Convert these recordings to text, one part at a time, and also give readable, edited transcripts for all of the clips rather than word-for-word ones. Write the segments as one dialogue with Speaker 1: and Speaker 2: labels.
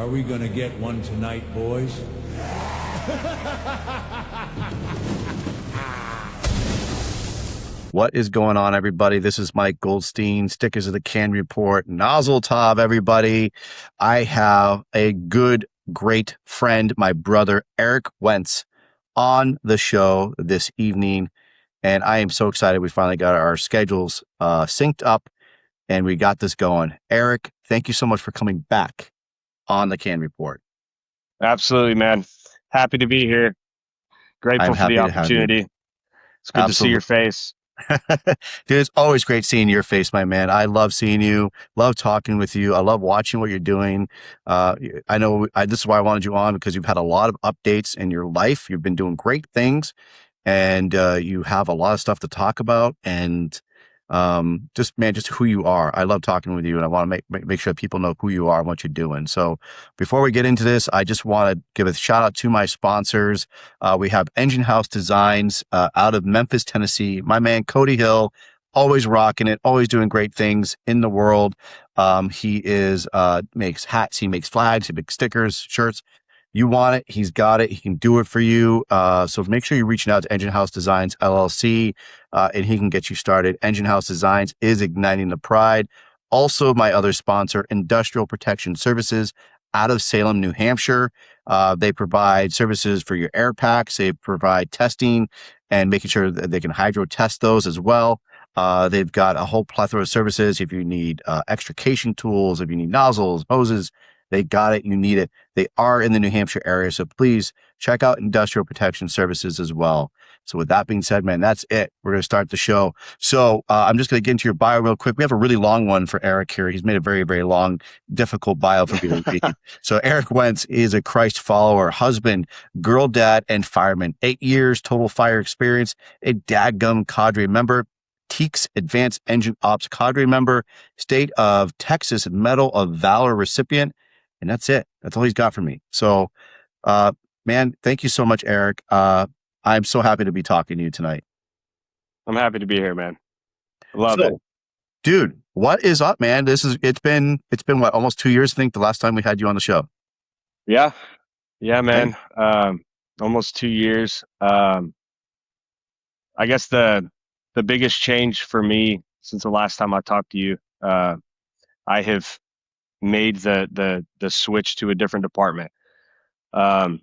Speaker 1: Are we gonna get one tonight, boys?
Speaker 2: What is going on, everybody? This is Mike Goldstein, Stickers of the C.A.N Report, Nozzle Tov, everybody. I have a good, great friend, my brother, Eric Wuensch, on the show this evening. And I am so excited we finally got our schedules synced up and we got this going. Eric, thank you so much for coming back on the C.A.N Report.
Speaker 3: Absolutely, man. Happy to be here. Grateful for the opportunity. It's good to see your face.
Speaker 2: Dude, it's always great seeing your face, my man. I love seeing you, love talking with you. I love watching what you're doing. I know this is why I wanted you on, because you've had a lot of updates in your life. You've been doing great things, and you have a lot of stuff to talk about. And just who you are. I love talking with you, and I want to make sure people know who you are and what you're doing. So before we get into this, I just want to give a shout out to my sponsors. We have Engine House Designs out of Memphis, Tennessee. My man, Cody Hill, always rocking it, always doing great things in the world. He makes hats, he makes flags, he makes stickers, shirts. You want it, he's got it. He can do it for you. So make sure you're reaching out to Engine House Designs, LLC, and he can get you started. Engine House Designs is igniting the pride. Also, my other sponsor, Industrial Protection Services out of Salem, New Hampshire. They provide services for your air packs. They provide testing and making sure that they can hydro test those as well. They've got a whole plethora of services. If you need extrication tools, if you need nozzles, hoses, they got it. You need it. They are in the New Hampshire area. So please check out Industrial Protection Services as well. So with that being said, man, that's it. We're going to start the show. So I'm just going to get into your bio real quick. We have a really long one for Eric here. He's made a very, very long, difficult bio for me to read. So Eric Wuensch is a Christ follower, husband, girl dad, and fireman. 8 years total fire experience, a dadgum cadre member, Teaks Advanced Engine Ops cadre member, State of Texas Medal of Valor recipient. And that's it. That's all he's got for me. So, man, thank you so much, Eric. I'm so happy to be talking to you tonight.
Speaker 3: I'm happy to be here, man. Love it.
Speaker 2: Dude, what is up, man? It's been what, almost 2 years, I think, the last time we had you on the show.
Speaker 3: Yeah, man. Almost 2 years. I guess the biggest change for me since the last time I talked to you, I have made the switch to a different department. And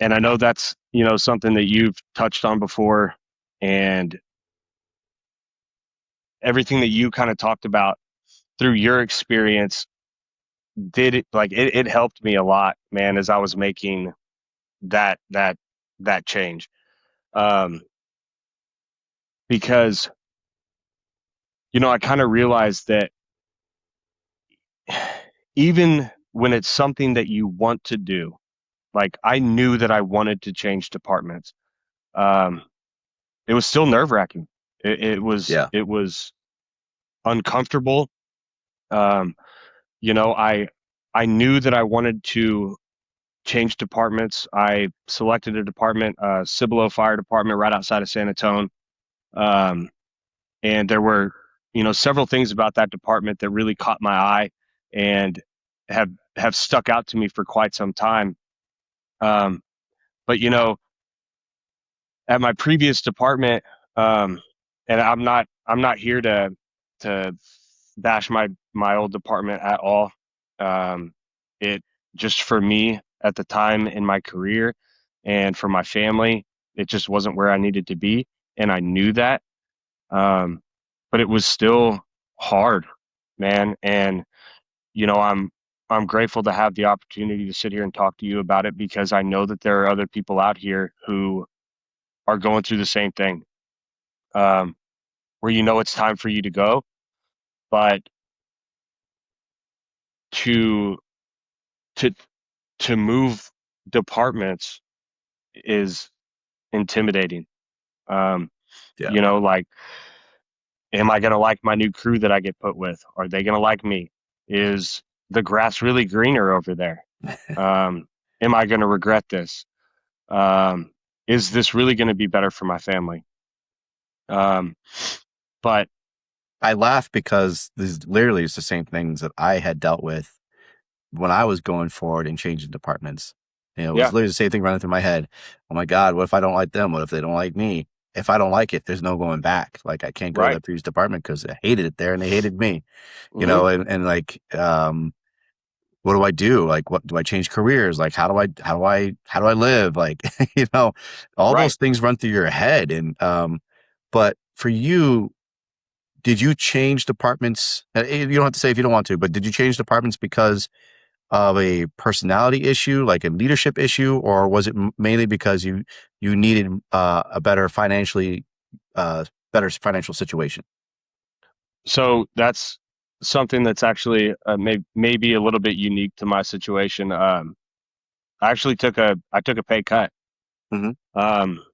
Speaker 3: I know that's, something that you've touched on before, and everything that you kind of talked about through your experience it helped me a lot, man, as I was making that change. Because, I kind of realized that even when it's something that you want to do, like I knew that I wanted to change departments. It was still nerve-wracking. It was uncomfortable. I knew that I wanted to change departments. I selected a department, Cibolo Fire Department, right outside of San Antonio. And there were, several things about that department that really caught my eye and have stuck out to me for quite some time. But at my previous department, and I'm not here to bash my old department at all. It just, for me at the time in my career and for my family, it just wasn't where I needed to be, and I knew that. But it was still hard, man, and I'm grateful to have the opportunity to sit here and talk to you about it, because I know that there are other people out here who are going through the same thing, where it's time for you to go, but to move departments is intimidating. Like, am I going to like my new crew that I get put with? Are they going to like me? Is the grass really greener over there? Am I going to regret this? Is this really going to be better for my family? But
Speaker 2: I laugh because this literally is the same things that I had dealt with when I was going forward and changing departments. It was
Speaker 3: Yeah.
Speaker 2: literally the same thing running through my head. Oh my God, what if I don't like them? What if they don't like me? If I don't like it, there's no going back. Like I can't go to
Speaker 3: Right.
Speaker 2: that previous department because I hated it there and they hated me,
Speaker 3: Hmm.
Speaker 2: and like, what do I do? Like, what do I change careers? Like, how do I live? Like, all
Speaker 3: Right.
Speaker 2: those things run through your head. And, but for you, did you change departments? You don't have to say if you don't want to, but did you change departments because of a personality issue, like a leadership issue, or was it mainly because you needed a better financial situation?
Speaker 3: So that's something that's actually maybe a little bit unique to my situation. I actually I took a pay cut.
Speaker 2: Hmm.
Speaker 3: Um,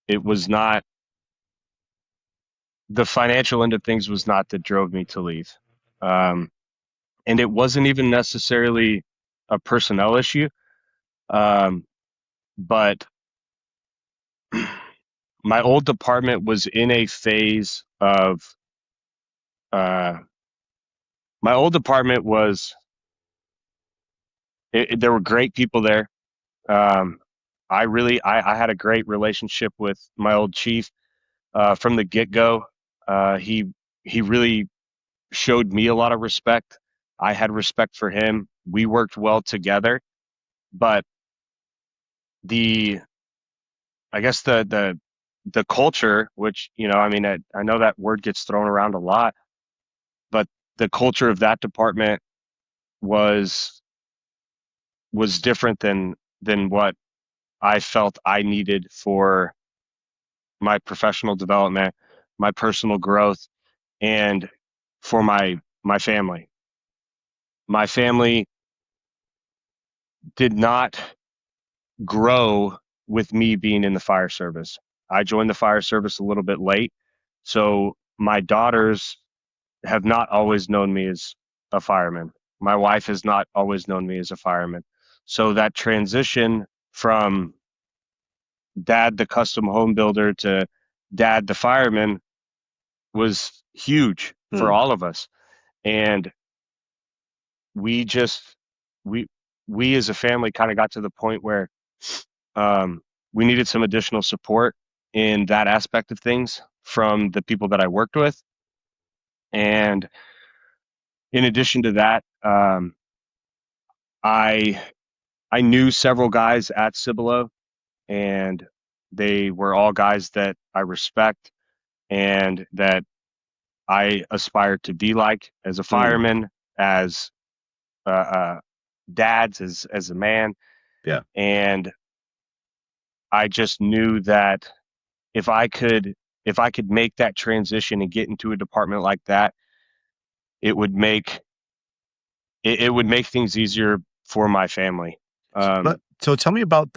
Speaker 3: it was not the financial end of things was not that drove me to leave. Um, and it wasn't even necessarily a personnel issue. Um, but my old department was in a phase of, uh, my old department was, there were great people there. Um, I had a great relationship with my old chief, from the get go. He really showed me a lot of respect. I had respect for him. We worked well together, but the I guess the culture, which I mean, I know that word gets thrown around a lot, but the culture of that department was different than what I felt I needed for my professional development, my personal growth, and for my family. My family did not grow with me being in the fire service. I joined the fire service a little bit late, so my daughters have not always known me as a fireman. My wife has not always known me as a fireman. So that transition from dad the custom home builder to dad the fireman was huge for
Speaker 2: Mm.
Speaker 3: all of us. And we just we we as a family kind of got to the point where, um, we needed some additional support in that aspect of things from the people that I worked with. And in addition to that, I I knew several guys at Cibolo, and they were all guys that I respect and that I aspire to be like as a
Speaker 2: Mm.
Speaker 3: fireman, as dads, as a man.
Speaker 2: Yeah.
Speaker 3: And I just knew that if I could if I could make that transition and get into a department like that, it would make it would make things easier for my family.
Speaker 2: But
Speaker 3: Um,
Speaker 2: so tell me about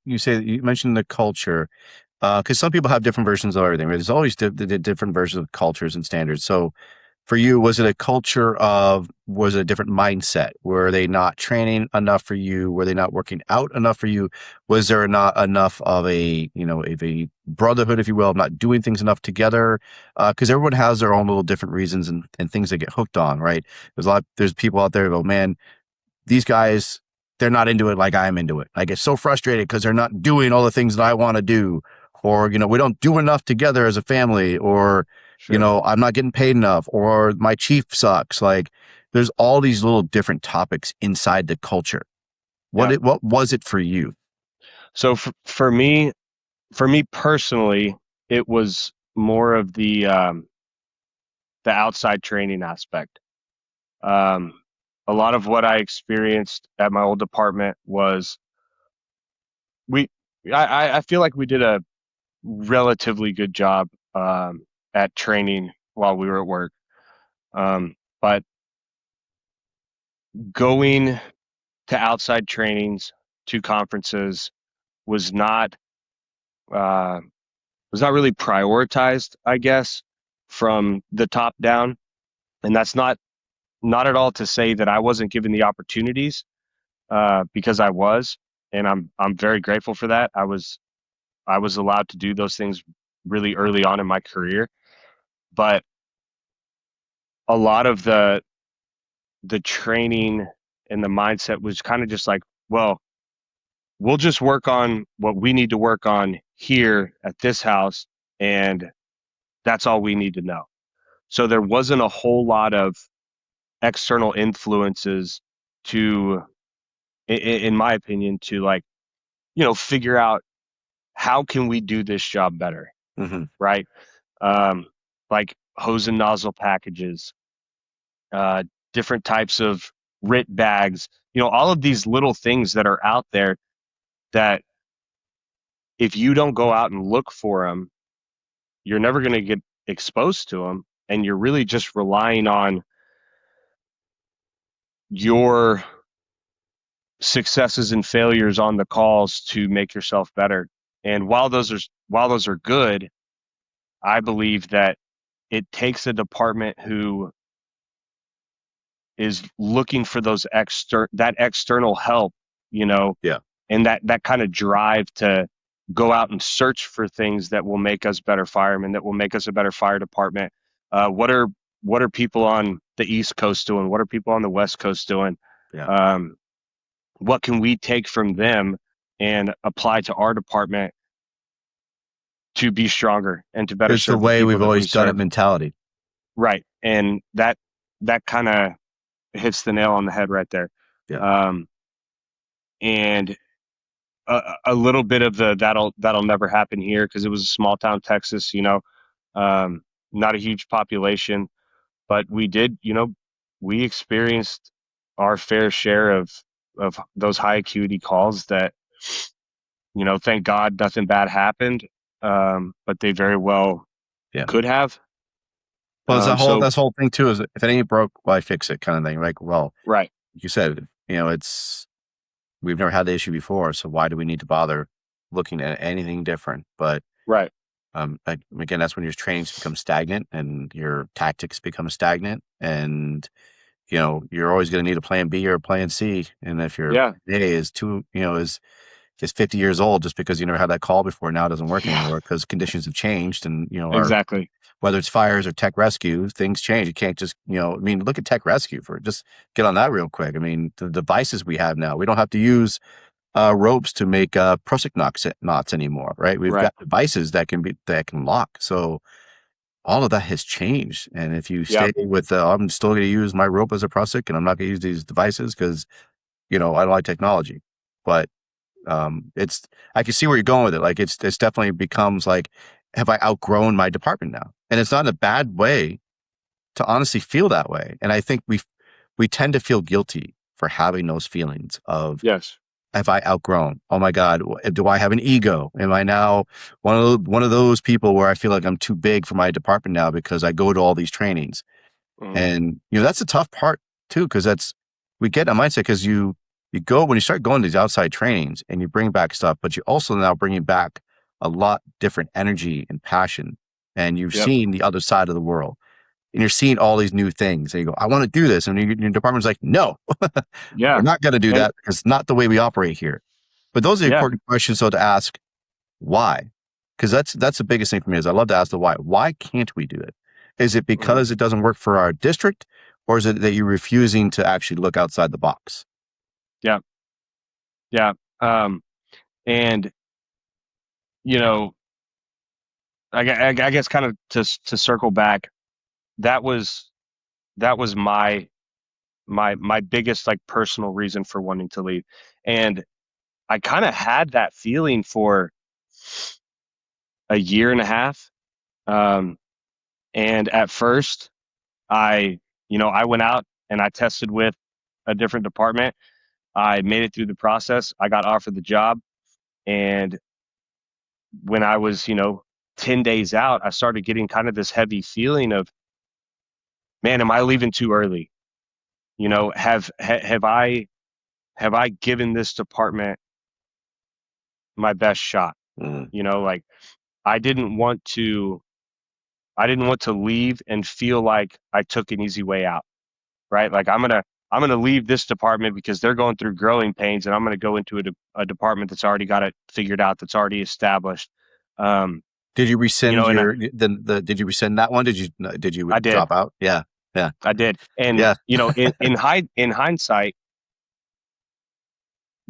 Speaker 2: you say that you mentioned the culture, because some people have different versions of everything, right? There's always different versions of cultures and standards. So for you, was it a culture was it a different mindset? Were they not training enough for you? Were they not working out enough for you? Was there not enough of a brotherhood, if you will, of not doing things enough together? Because everyone has their own little different reasons and things they get hooked on, right? There's people out there who go, man, these guys, they're not into it like I'm into it. I get so frustrated because they're not doing all the things that I want to do. Or, we don't do enough together as a family. Or,
Speaker 3: sure.
Speaker 2: I'm not getting paid enough. Or my chief sucks. Like there's all these little different topics inside the culture.
Speaker 3: Yeah.
Speaker 2: What was it for you?
Speaker 3: So for me personally, it was more of the outside training aspect. Um, a lot of what I experienced at my old department was we. I feel like we did a relatively good job, at training while we were at work. But going to outside trainings, to conferences, was not uh, really prioritized, I guess, from the top down. And that's not at all to say that I wasn't given the opportunities, because I was, and I'm very grateful for that. I was allowed to do those things really early on in my career, but a lot of the training and the mindset was kind of just like, well, we'll just work on what we need to work on here at this house, and that's all we need to know. So there wasn't a whole lot of external influences to, in my opinion, to like, figure out how can we do this job better,
Speaker 2: Mm-hmm.
Speaker 3: right? Um, like hose and nozzle packages, uh, different types of RIT bags, all of these little things that are out there that if you don't go out and look for them, you're never going to get exposed to them. And you're really just relying on your successes and failures on the calls to make yourself better. And while those are good, I believe that it takes a department who is looking for that external help,
Speaker 2: Yeah.
Speaker 3: and that kind of drive to go out and search for things that will make us better firemen, that will make us a better fire department. What are people on the East Coast doing? What are people on the West Coast doing?
Speaker 2: Yeah.
Speaker 3: What can we take from them and apply to our department to be stronger and to better
Speaker 2: It's the
Speaker 3: serve the
Speaker 2: way
Speaker 3: people
Speaker 2: we've
Speaker 3: that we
Speaker 2: always done it
Speaker 3: serve?
Speaker 2: mentality.
Speaker 3: Right. And that kind of hits the nail on the head right there.
Speaker 2: Yeah.
Speaker 3: And a little bit of that'll never happen here because it was a small town Texas, not a huge population, but we experienced our fair share of those high acuity calls that, thank God nothing bad happened, but they very well
Speaker 2: Yeah.
Speaker 3: could have.
Speaker 2: Well, it's
Speaker 3: So
Speaker 2: that's whole thing too, is if it ain't broke, why fix it kind of thing. Like, well,
Speaker 3: right,
Speaker 2: you said, we've never had the issue before, so why do we need to bother looking at anything different? But
Speaker 3: right,
Speaker 2: again, that's when your trainings become stagnant and your tactics become stagnant, and you're always going to need a plan B or a plan C. And if your
Speaker 3: yeah,
Speaker 2: A is is 50 years old, just because you never had that call before, now it doesn't work
Speaker 3: yeah,
Speaker 2: anymore because conditions have changed, and
Speaker 3: exactly,
Speaker 2: whether it's fires or tech rescue, things change. You can't just, look at tech rescue for just get on that real quick. I mean, the devices we have now, we don't have to use ropes to make prusik knots anymore, right? We've
Speaker 3: right,
Speaker 2: got devices that can lock. So all of that has changed. And if you
Speaker 3: yeah,
Speaker 2: stay with, I'm still going to use my rope as a prusik, and I'm not going to use these devices because, I don't like technology. But I can see where you're going with it. Like it's definitely becomes like, have I outgrown my department now? And it's not a bad way to honestly feel that way. And I think we tend to feel guilty for having those feelings of,
Speaker 3: yes,
Speaker 2: have I outgrown? Oh my God, do I have an ego? Am I now one of those people where I feel like I'm too big for my department now because I go to all these trainings?
Speaker 3: mhm,
Speaker 2: And that's a tough part too, because we get a mindset, because you go, when you start going to these outside trainings and you bring back stuff, but you also now bringing back a lot different energy and passion, and you've
Speaker 3: yep,
Speaker 2: seen the other side of the world, and you're seeing all these new things, and you go, I want to do this, and your department's like, no, we're
Speaker 3: yeah,
Speaker 2: not going to do
Speaker 3: and
Speaker 2: that because it's not the way we operate here. But those are
Speaker 3: yeah,
Speaker 2: important questions, so to ask why, because that's the biggest thing for me, is I love to ask the why. Why can't we do it? Is it
Speaker 3: mhm,
Speaker 2: because it doesn't work for our district, or is it that you're refusing to actually look outside the box?
Speaker 3: yeah, yeah, and you know, I guess kind of to circle back, that was my biggest like personal reason for wanting to leave, and I kind of had that feeling for a year and a half, um, and at first I went out and I tested with a different department. I made it through the process. I got offered the job, and when I was 10 days out, I started getting kind of this heavy feeling of, man, am I leaving too early? Have I given this department my best shot?
Speaker 2: Mm,
Speaker 3: Like I didn't want to I didn't want to leave and feel like I took an easy way out, right? Like I'm gonna leave this department because they're going through growing pains, and I'm gonna go into a department that's already got it figured out, that's already established. Um,
Speaker 2: Did you rescind
Speaker 3: and
Speaker 2: did you rescind that one? Did you
Speaker 3: I did,
Speaker 2: drop out? Yeah. Yeah.
Speaker 3: I did, and
Speaker 2: Yeah.
Speaker 3: in hindsight,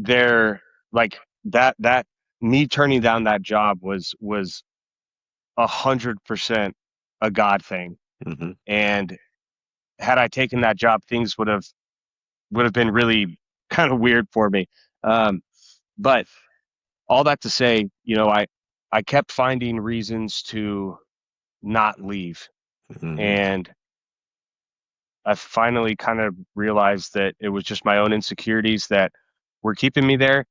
Speaker 3: they're like that me turning down that job was 100% a God thing.
Speaker 2: Mm-hmm.
Speaker 3: And had I taken that job, things would have been really kind of weird for me. But all that to say, I kept finding reasons to not leave.
Speaker 2: Mm-hmm.
Speaker 3: And I finally kind of realized that it was just my own insecurities that were keeping me there.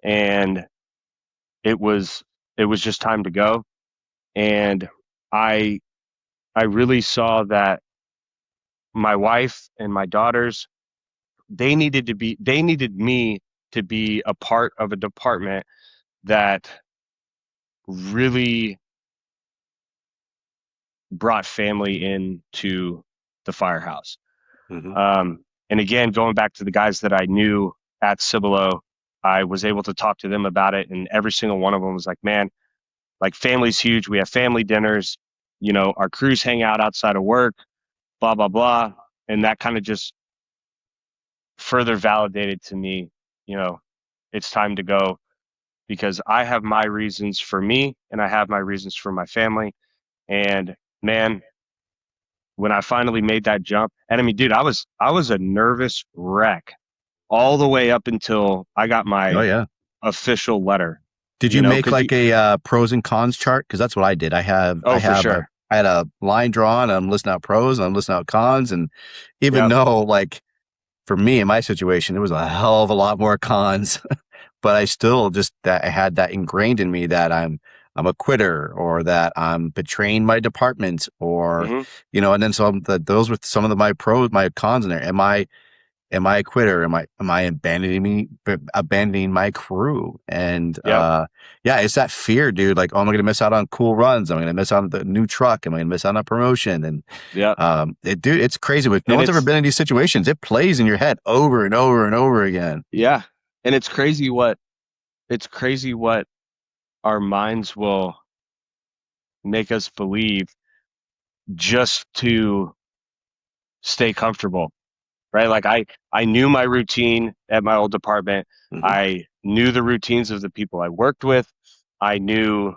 Speaker 3: And it was just time to go. And I I really saw that my wife and my daughters, they needed me to be a part of a department that really brought family into the firehouse.
Speaker 2: Mm-hmm.
Speaker 3: And again, going back to the guys that I knew at Cibolo, I was able to talk to them about it, and every single one of them was like, "Man, like family's huge. We have family dinners. Our crews hang out outside of work. Blah blah blah." And that kind of just further validated to me, you know, it's time to go because I have my reasons for me and I have my reasons for my family. And man, when I finally made that jump, and I mean, dude, I was a nervous wreck all the way up until I got
Speaker 2: Oh
Speaker 3: my
Speaker 2: yeah.
Speaker 3: official letter.
Speaker 2: Did you make
Speaker 3: Because
Speaker 2: like a pros and cons chart? Because that's what I did.
Speaker 3: oh, for sure,
Speaker 2: I had a line drawn. I'm listing out pros and I'm listing out cons. And even
Speaker 3: yep,
Speaker 2: though like for me in my situation, there was a hell of a lot more cons, but I still just that I had that ingrained in me that I'm a quitter or that I'm betraying my department or
Speaker 3: hmm
Speaker 2: and then those were some of my pros, my cons in there. Am I a quitter? Am I abandoning my crew? And
Speaker 3: yep,
Speaker 2: yeah, it's that fear, dude. Like, oh, am I gonna miss out on cool runs? Am I gonna miss out on the new truck? Am I gonna miss out on promotion? And
Speaker 3: yep,
Speaker 2: dude, it's crazy. But no
Speaker 3: and
Speaker 2: one's ever been in these situations. It plays in your head over and over and over again.
Speaker 3: yeah, and it's crazy what our minds will make us believe just to stay comfortable, right? Like I knew my routine at my old department.
Speaker 2: Hmm.
Speaker 3: I knew the routines of the people I worked with. I knew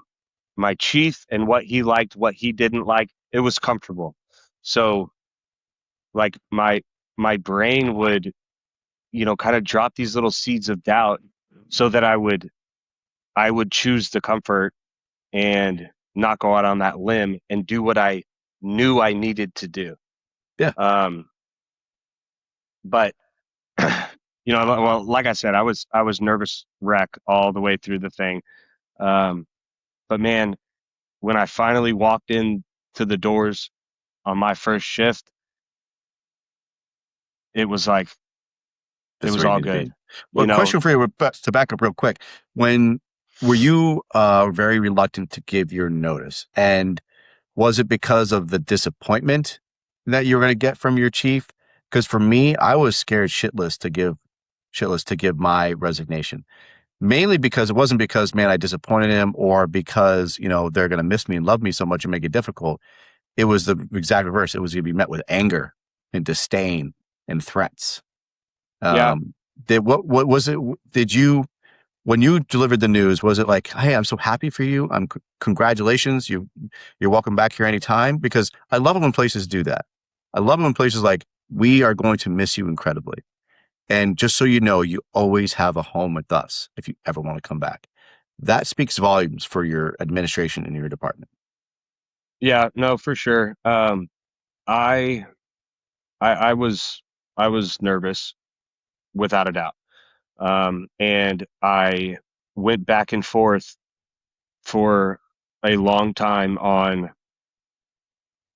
Speaker 3: my chief and what he liked, what he didn't like. It was comfortable. So like my brain would, kind of drop these little seeds of doubt so that I would choose the comfort and not go out on that limb and do what I knew I needed to do.
Speaker 2: Yeah,
Speaker 3: Um, but well, like I said, I was nervous wreck all the way through the thing. Um, but man, when I finally walked in to the doors on my first shift, it was like it
Speaker 2: that's
Speaker 3: was
Speaker 2: where you
Speaker 3: all
Speaker 2: need to be.
Speaker 3: good.
Speaker 2: Well,
Speaker 3: You know,
Speaker 2: question for you, but to back up real quick, when were you very reluctant to give your notice? And was it because of the disappointment that you were going to get from your chief? Because for me, I was scared shitless to give my resignation. Mainly because it wasn't because, man, I disappointed him or because, they're going to miss me and love me so much and make it difficult. It was the exact reverse. It was going to be met with anger and disdain and threats.
Speaker 3: yeah,
Speaker 2: What was it? Did you, when you delivered the news, was it like, hey, I'm so happy for you. Congratulations. You're welcome back here anytime? Because I love it when places do that. I love it when places like, we are going to miss you incredibly. And just so you know, you always have a home with us if you ever want to come back. That speaks volumes for your administration and your department.
Speaker 3: yeah, no, for sure. I, I was nervous without a doubt. And I went back and forth for a long time on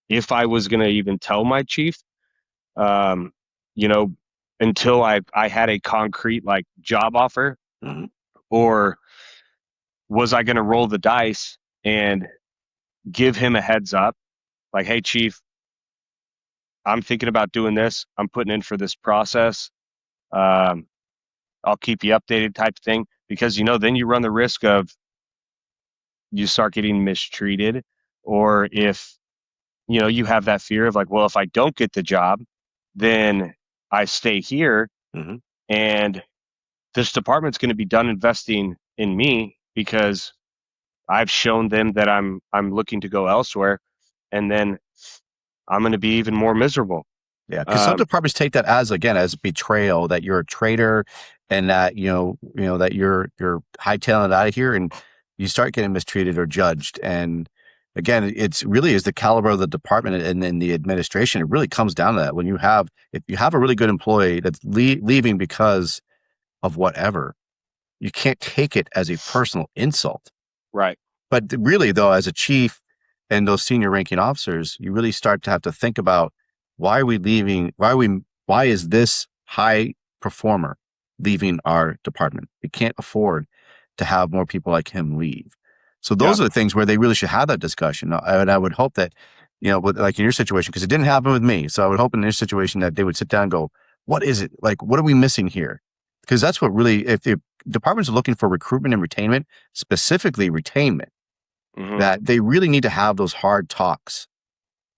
Speaker 3: if I was going to even tell my chief, um, you know, until I had a concrete like job offer,
Speaker 2: Hmm.
Speaker 3: or was I going to roll the dice and give him a heads up, like, hey, chief, I'm thinking about doing this. I'm putting in for this process. Um, I'll keep you updated, type of thing, because then you run the risk of you start getting mistreated, or if you have that fear of like, well, if I don't get the job, then I stay here
Speaker 2: Hmm.
Speaker 3: and this department's going to be done investing in me because I've shown them that I'm looking to go elsewhere, and then I'm going to be even more miserable.
Speaker 2: Yeah, because some departments take that as, again, as betrayal, that you're a traitor, and that that you're hightailing it out of here, and you start getting mistreated or judged. And again, it's really is the caliber of the department and then the administration. It really comes down to that. When if you have a really good employee that's leaving because of whatever, you can't take it as a personal insult.
Speaker 3: Right.
Speaker 2: But really, though, as a chief and those senior ranking officers, you really start to have to think about, why are we leaving? Why is this high performer leaving our department? We can't afford to have more people like him leave. So those are the things where they really should have that discussion. And I would hope that, with, like in your situation, because it didn't happen with me. So I would hope in this situation that they would sit down and go, what is it? Like, what are we missing here? Because that's what really, if departments are looking for recruitment and retainment, specifically retainment, that they really need to have those hard talks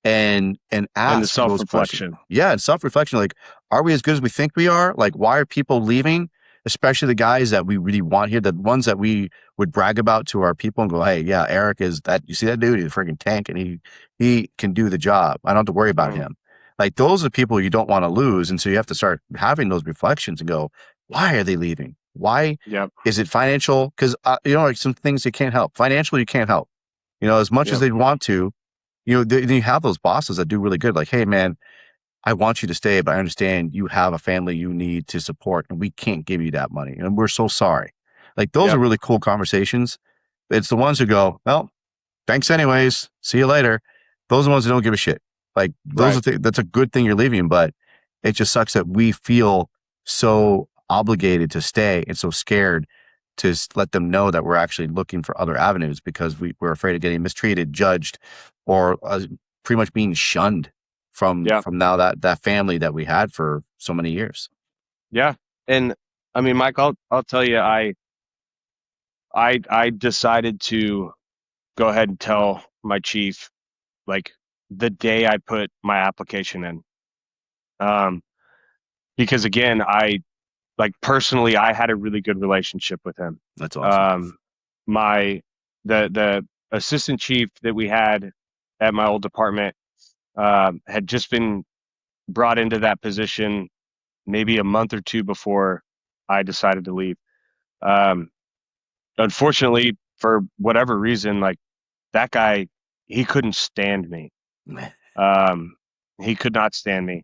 Speaker 2: and ask
Speaker 3: and the
Speaker 2: those questions.
Speaker 3: self-reflection.
Speaker 2: Yeah, and self-reflection. Like, are we as good as we think we are? Like, why are people leaving? Especially the guys that we really want here, the ones that we would brag about to our people and go, hey, yeah, Eric is that. You see that dude? He's a freaking tank, and he can do the job. I don't have to worry about him. Like, those are the people you don't want to lose, and so you have to start having those reflections and go, why are they leaving? Why is it financial? Because like some things you can't help. Financially, you can't help. As much as they want to. You have those bosses that do really good. Like, hey, man, I want you to stay, but I understand you have a family you need to support, and we can't give you that money, and we're so sorry. Like, those are really cool conversations. It's the ones who go, well, thanks anyways. See you later. Those are the ones that don't give a shit. Like, those are that's a good thing you're leaving, but it just sucks that we feel so obligated to stay and so scared to let them know that we're actually looking for other avenues because we're afraid of getting mistreated, judged, or pretty much being shunned from now that family that we had for so many years.
Speaker 3: Yeah. And I mean, Mike, I'll tell you, I decided to go ahead and tell my chief, like, the day I put my application in. Because again, personally, I had a really good relationship with him.
Speaker 2: That's awesome.
Speaker 3: The assistant chief that we had at my old department had just been brought into that position maybe a month or two before I decided to leave. Unfortunately, for whatever reason, like, that guy, he couldn't stand me. He could not stand me.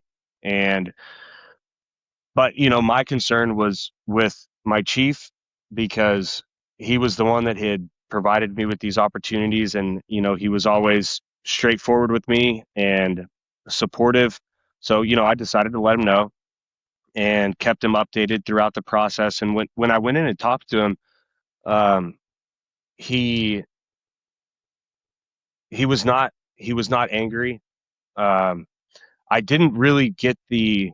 Speaker 3: But my concern was with my chief, because he was the one that had provided me with these opportunities, and he was always straightforward with me and supportive. So I decided to let him know and kept him updated throughout the process. And when I went in and talked to him, he was not angry. I didn't really get the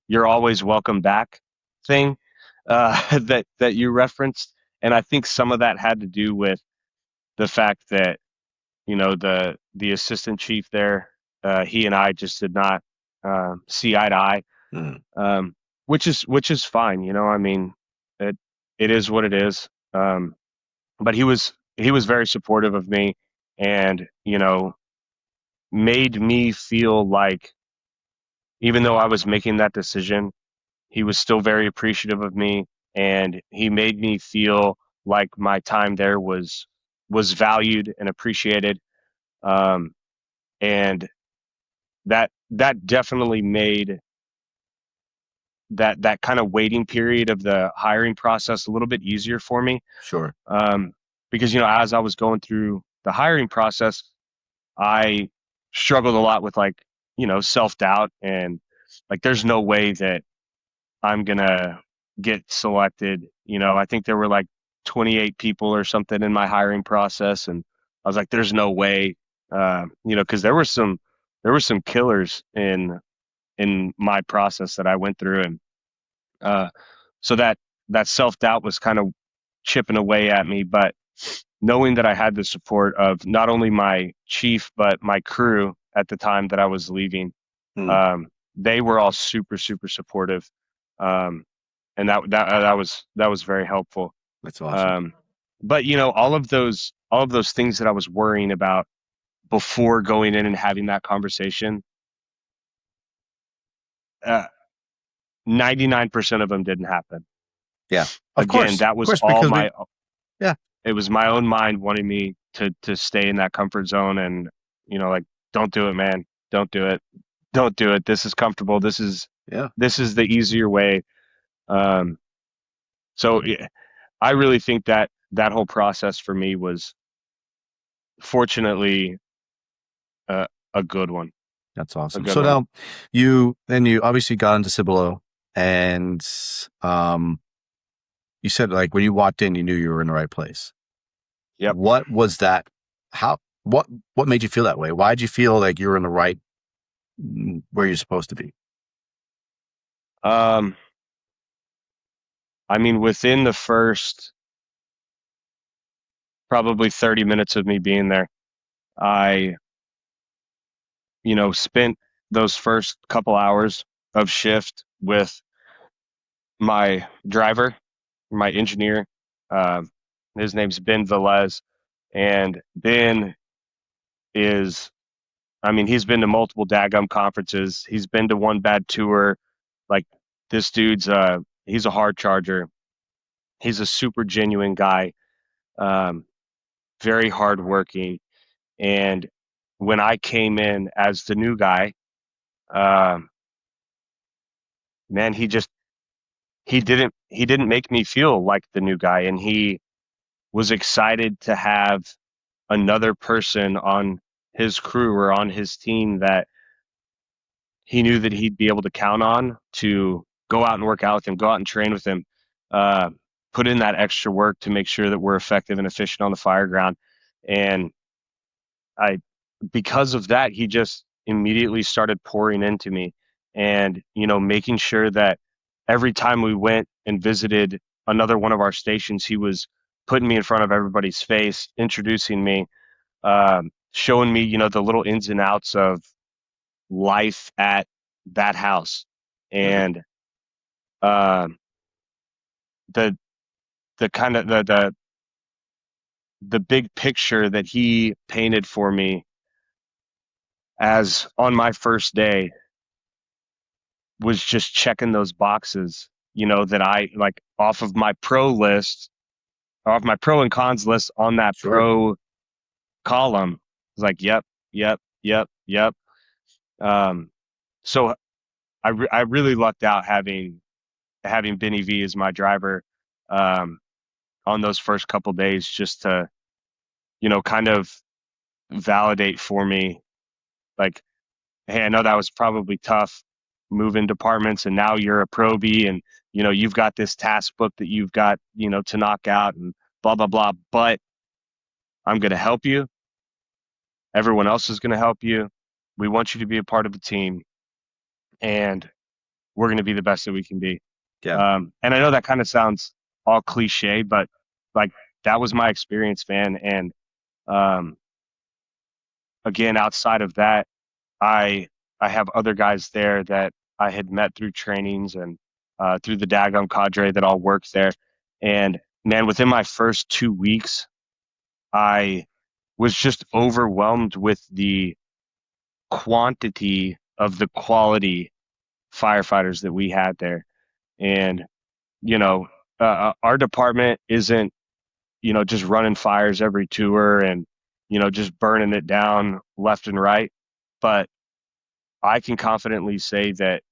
Speaker 3: "you're always welcome back" thing that you referenced, and I think some of that had to do with the fact that the assistant chief there, he and I just did not see eye to eye, which is fine. I mean, it is what it is. But he was very supportive of me, and made me feel like, even though I was making that decision, he was still very appreciative of me, and he made me feel like my time there was valued and appreciated. And that definitely made that kind of waiting period of the hiring process a little bit easier for me.
Speaker 2: Sure.
Speaker 3: Because as I was going through the hiring process, I struggled a lot with, like, self-doubt, and like, there's no way that I'm gonna get selected. I think there were like 28 people or something in my hiring process, and I was like, there's no way, because there were some killers in my process that I went through, and so that self-doubt was kind of chipping away at me. But knowing that I had the support of not only my chief but my crew at the time that I was leaving, they were all super, super supportive. and that was very helpful.
Speaker 2: That's awesome.
Speaker 3: Um, but all of those things that I was worrying about before going in and having that conversation, uh, 99% of them didn't happen.
Speaker 2: Yeah,
Speaker 3: Again, that
Speaker 2: of
Speaker 3: was
Speaker 2: course,
Speaker 3: all
Speaker 2: because
Speaker 3: my
Speaker 2: yeah,
Speaker 3: it was my own mind wanting me to stay in that comfort zone, and like, don't do it, man. Don't do it. Don't do it. This is comfortable.
Speaker 2: yeah,
Speaker 3: This is the easier way. Um, so yeah, I really think that that whole process for me was fortunately uh, a good one.
Speaker 2: that's
Speaker 3: A
Speaker 2: awesome.
Speaker 3: good
Speaker 2: So
Speaker 3: one.
Speaker 2: now you obviously got into Cibolo, and um, you said like when you walked in, you knew you were in the right place.
Speaker 3: Yep.
Speaker 2: What was that? How? What made you feel that way? Why did you feel like you were in the right where you're supposed to be?
Speaker 3: Um, I mean, within the first probably 30 minutes of me being there, I, spent those first couple hours of shift with my driver, my engineer. Um, his name's Ben Velez, and Ben is, I mean, he's been to multiple Dagum conferences. He's been to one bad tour. Like, this dude's, he's a hard charger. He's a super genuine guy, um, very hardworking. And when I came in as the new guy, um, man, he didn't make me feel like the new guy, and he was excited to have another person on his crew or on his team that he knew that he'd be able to count on to go out and work out with him, go out and train with him, uh, put in that extra work to make sure that we're effective and efficient on the fire ground. And I, because of that, he just immediately started pouring into me, and making sure that every time we went and visited another one of our stations, he was putting me in front of everybody's face, introducing me, showing me the little ins and outs of life at that house,
Speaker 2: Right.
Speaker 3: and um, the the kind of the big picture that he painted for me as on my first day was just checking those boxes, that I like off of my pro list, off my pro and cons list on that
Speaker 2: Sure.
Speaker 3: pro column. It's like, yep, yep, yep, yep. Um, so I really lucked out having Benny V as my driver, um, on those first couple days, just to, kind of validate for me, like, hey, I know that was probably tough moving departments, and now you're a probie, and you've got this task book that you've got to knock out, and blah blah blah. But I'm going to help you. Everyone else is going to help you. We want you to be a part of the team, and we're going to be the best that we can be.
Speaker 2: Yeah.
Speaker 3: And I know that kind of sounds all cliche, but like, that was my experience, man. And um, again, outside of that, I I have other guys there that I had met through trainings and through the Dagon cadre that all worked there. And man, within my first 2 weeks, I was just overwhelmed with the quantity of the quality firefighters that we had there. And you know, our department isn't just running fires every tour and just burning it down left and right, but I can confidently say that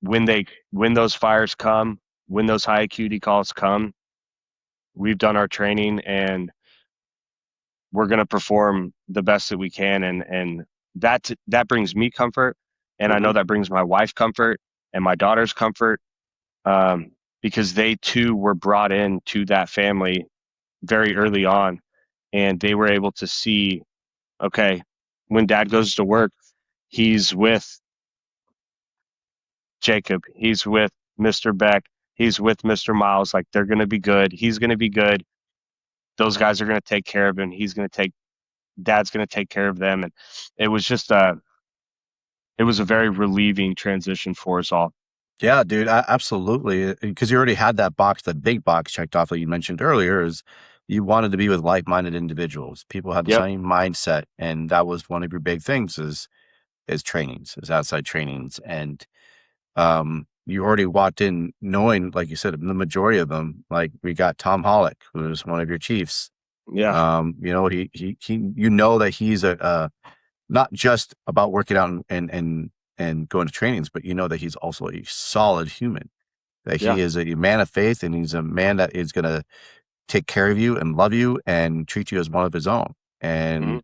Speaker 3: when those fires come, when those high acuity calls come, we've done our training, and we're going to perform the best that we can, and that brings me comfort, and I know
Speaker 2: Mhm.
Speaker 3: that brings my wife comfort and my daughter's comfort, because they too were brought in to that family very early on, and they were able to see, okay, when dad goes to work, he's with Jacob, he's with Mr. Beck, he's with Mr. Miles. Like, they're going to be good. He's going to be good. Those guys are going to take care of him. Dad's going to take care of them. And it was just it was a very relieving transition for us all.
Speaker 2: Yeah, dude, absolutely. Because you already had that box, that big box checked off that you mentioned earlier, is you wanted to be with like-minded individuals. People had the
Speaker 3: Yep.
Speaker 2: same mindset, and that was one of your big things is trainings, is outside trainings. And you already walked in knowing, like you said, the majority of them, like we got Tom Hollick, who's one of your chiefs.
Speaker 3: Yeah.
Speaker 2: You know that he's not just about working out and going to trainings, but you know that he's also a solid human, that
Speaker 3: Yeah.
Speaker 2: he is a man of faith, and he's a man that is going to take care of you and love you and treat you as one of his own.
Speaker 3: Hmm.
Speaker 2: And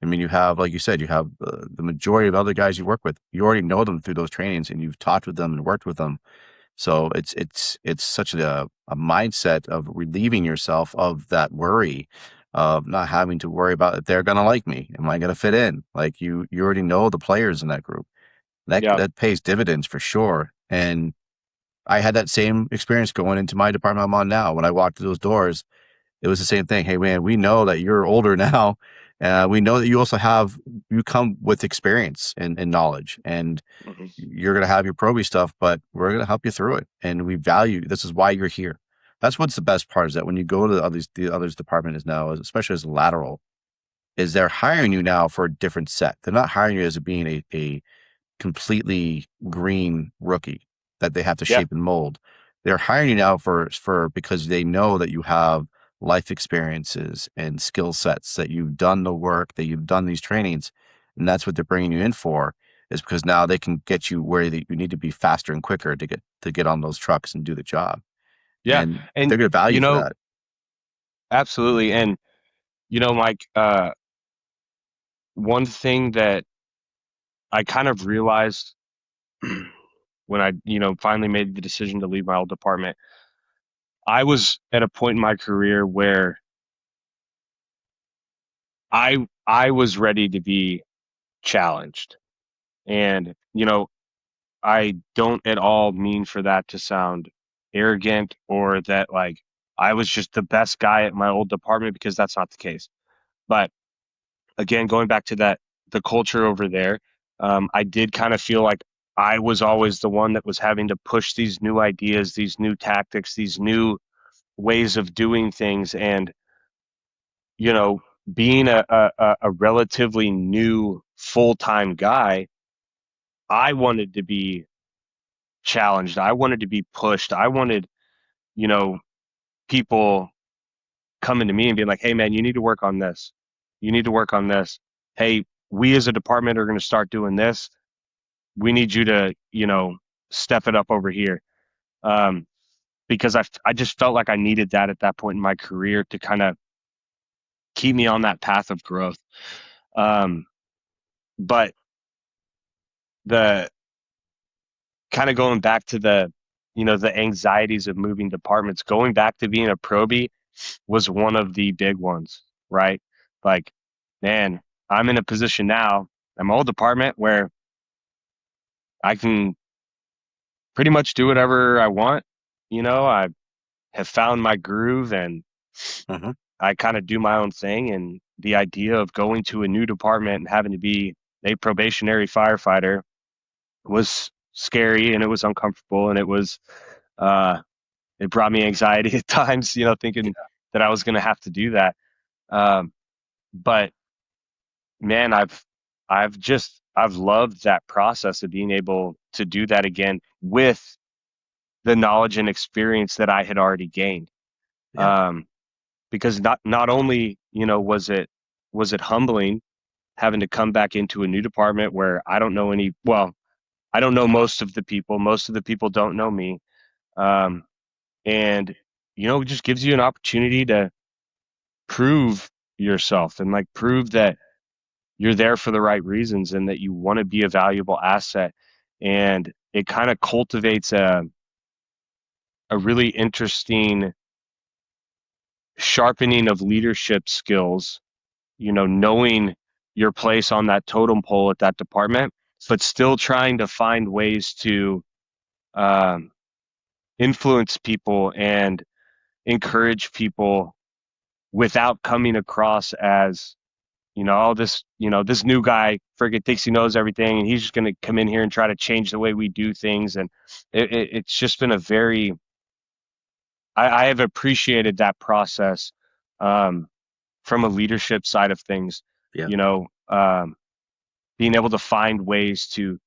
Speaker 2: I mean, you have, like you said, you have the majority of other guys you work with. You already know them through those trainings, and you've talked with them and worked with them. So it's such a mindset of relieving yourself of that worry of not having to worry about if they're gonna like me. Am I gonna fit in? Like you already know the players in that group.
Speaker 3: Yeah.
Speaker 2: That pays dividends for sure. And I had that same experience going into my department I'm on now. When I walked through those doors, it was the same thing. Hey man, we know that you're older now. We know that you come with experience and knowledge, and
Speaker 3: Hmm.
Speaker 2: you're going to have your probie stuff, but we're going to help you through it. And we value, this is why you're here. That's what's the best part, is that when you go to the others department is now, especially as lateral, is they're hiring you now for a different set. They're not hiring you as being a completely green rookie that they have to
Speaker 3: Yeah.
Speaker 2: shape and mold. They're hiring you now for because they know that you have life experiences and skill sets, that you've done the work, that you've done these trainings, and that's what they're bringing you in for. Is because now they can get you where you need to be faster and quicker to get on those trucks and do the job,
Speaker 3: Yeah.
Speaker 2: and they're
Speaker 3: And,
Speaker 2: going to value
Speaker 3: you
Speaker 2: you for
Speaker 3: know,
Speaker 2: that.
Speaker 3: absolutely. And, Mike, one thing that I kind of realized when I, finally made the decision to leave my old department, I was at a point in my career where I was ready to be challenged. And, I don't at all mean for that to sound arrogant or that like I was just the best guy at my old department, because that's not the case. But again, going back to the culture over there, I did kind of feel like I was always the one that was having to push these new ideas, these new tactics, these new ways of doing things. And, you know, being a relatively new full time guy, I wanted to be challenged. I wanted to be pushed. I wanted, you know, people coming to me and being like, hey, man, you need to work on this. You need to work on this. Hey, we as a department are going to start doing this. We need you to, step it up over here. Um, because I just felt like I needed that at that point in my career to kind of keep me on that path of growth. Um, but the kind of going back to the anxieties of moving departments, going back to being a probie was one of the big ones, right? Like, man, I'm in a position now, I'm old department, where I can pretty much do whatever I want. I have found my groove, and
Speaker 2: Hmm.
Speaker 3: I kind of do my own thing. And the idea of going to a new department and having to be a probationary firefighter was scary, and it was uncomfortable, and uh, it brought me anxiety at times, thinking that I was going to have to do that. Um, but man, I've loved that process of being able to do that again with the knowledge and experience that I had already gained.
Speaker 2: Yeah.
Speaker 3: Um, because not only, was it humbling having to come back into a new department where I don't know most of the people. Most of the people don't know me. Um, and it just gives you an opportunity to prove yourself, and like prove that you're there for the right reasons and that you want to be a valuable asset. And it kind of cultivates a really interesting sharpening of leadership skills, knowing your place on that totem pole at that department, but still trying to find ways to um, influence people and encourage people without coming across as, all this, this new guy friggin' thinks he knows everything, and he's just going to come in here and try to change the way we do things. And it's just been I have appreciated that process, um, from a leadership side of things,
Speaker 2: Yeah.
Speaker 3: being able to find ways to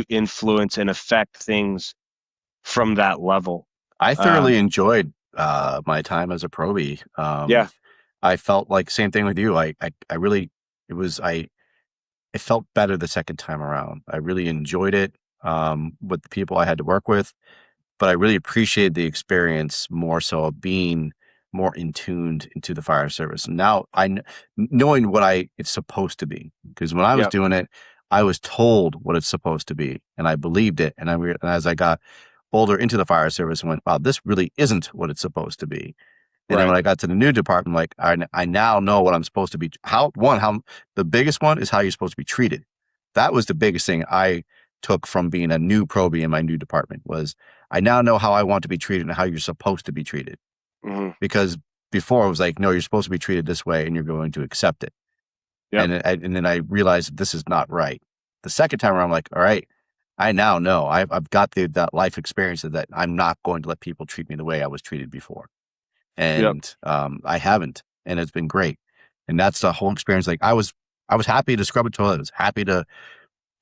Speaker 3: influence and affect things from that level.
Speaker 2: I thoroughly
Speaker 3: Um,
Speaker 2: enjoyed my time as a probie.
Speaker 3: yeah,
Speaker 2: I felt like same thing with you. I really it was I it felt better the second time around. I really enjoyed it with the people I had to work with, but I really appreciated the experience more so of being more in tuned into the fire service. And now knowing what it's supposed to be, because when I was
Speaker 3: yep,
Speaker 2: doing it, I was told what it's supposed to be, and I believed it. And and as I got older into the fire service, I went, wow, this really isn't what it's supposed to be. And then
Speaker 3: right,
Speaker 2: when I got to the new department, like I now know what I'm supposed to be. How the biggest one is how you're supposed to be treated. That was the biggest thing I took from being a new probie in my new department was I now know how I want to be treated and how you're supposed to be treated.
Speaker 3: hmm,
Speaker 2: Because before it was like, no, you're supposed to be treated this way and you're going to accept it.
Speaker 3: yep,
Speaker 2: And then I realized that this is not right. The second time around, I'm like, all right, I now know I've got that life experience that I'm not going to let people treat me the way I was treated before.
Speaker 3: yep,
Speaker 2: And I haven't, and it's been great. And that's the whole experience. Like I was happy to scrub a toilet. I was happy to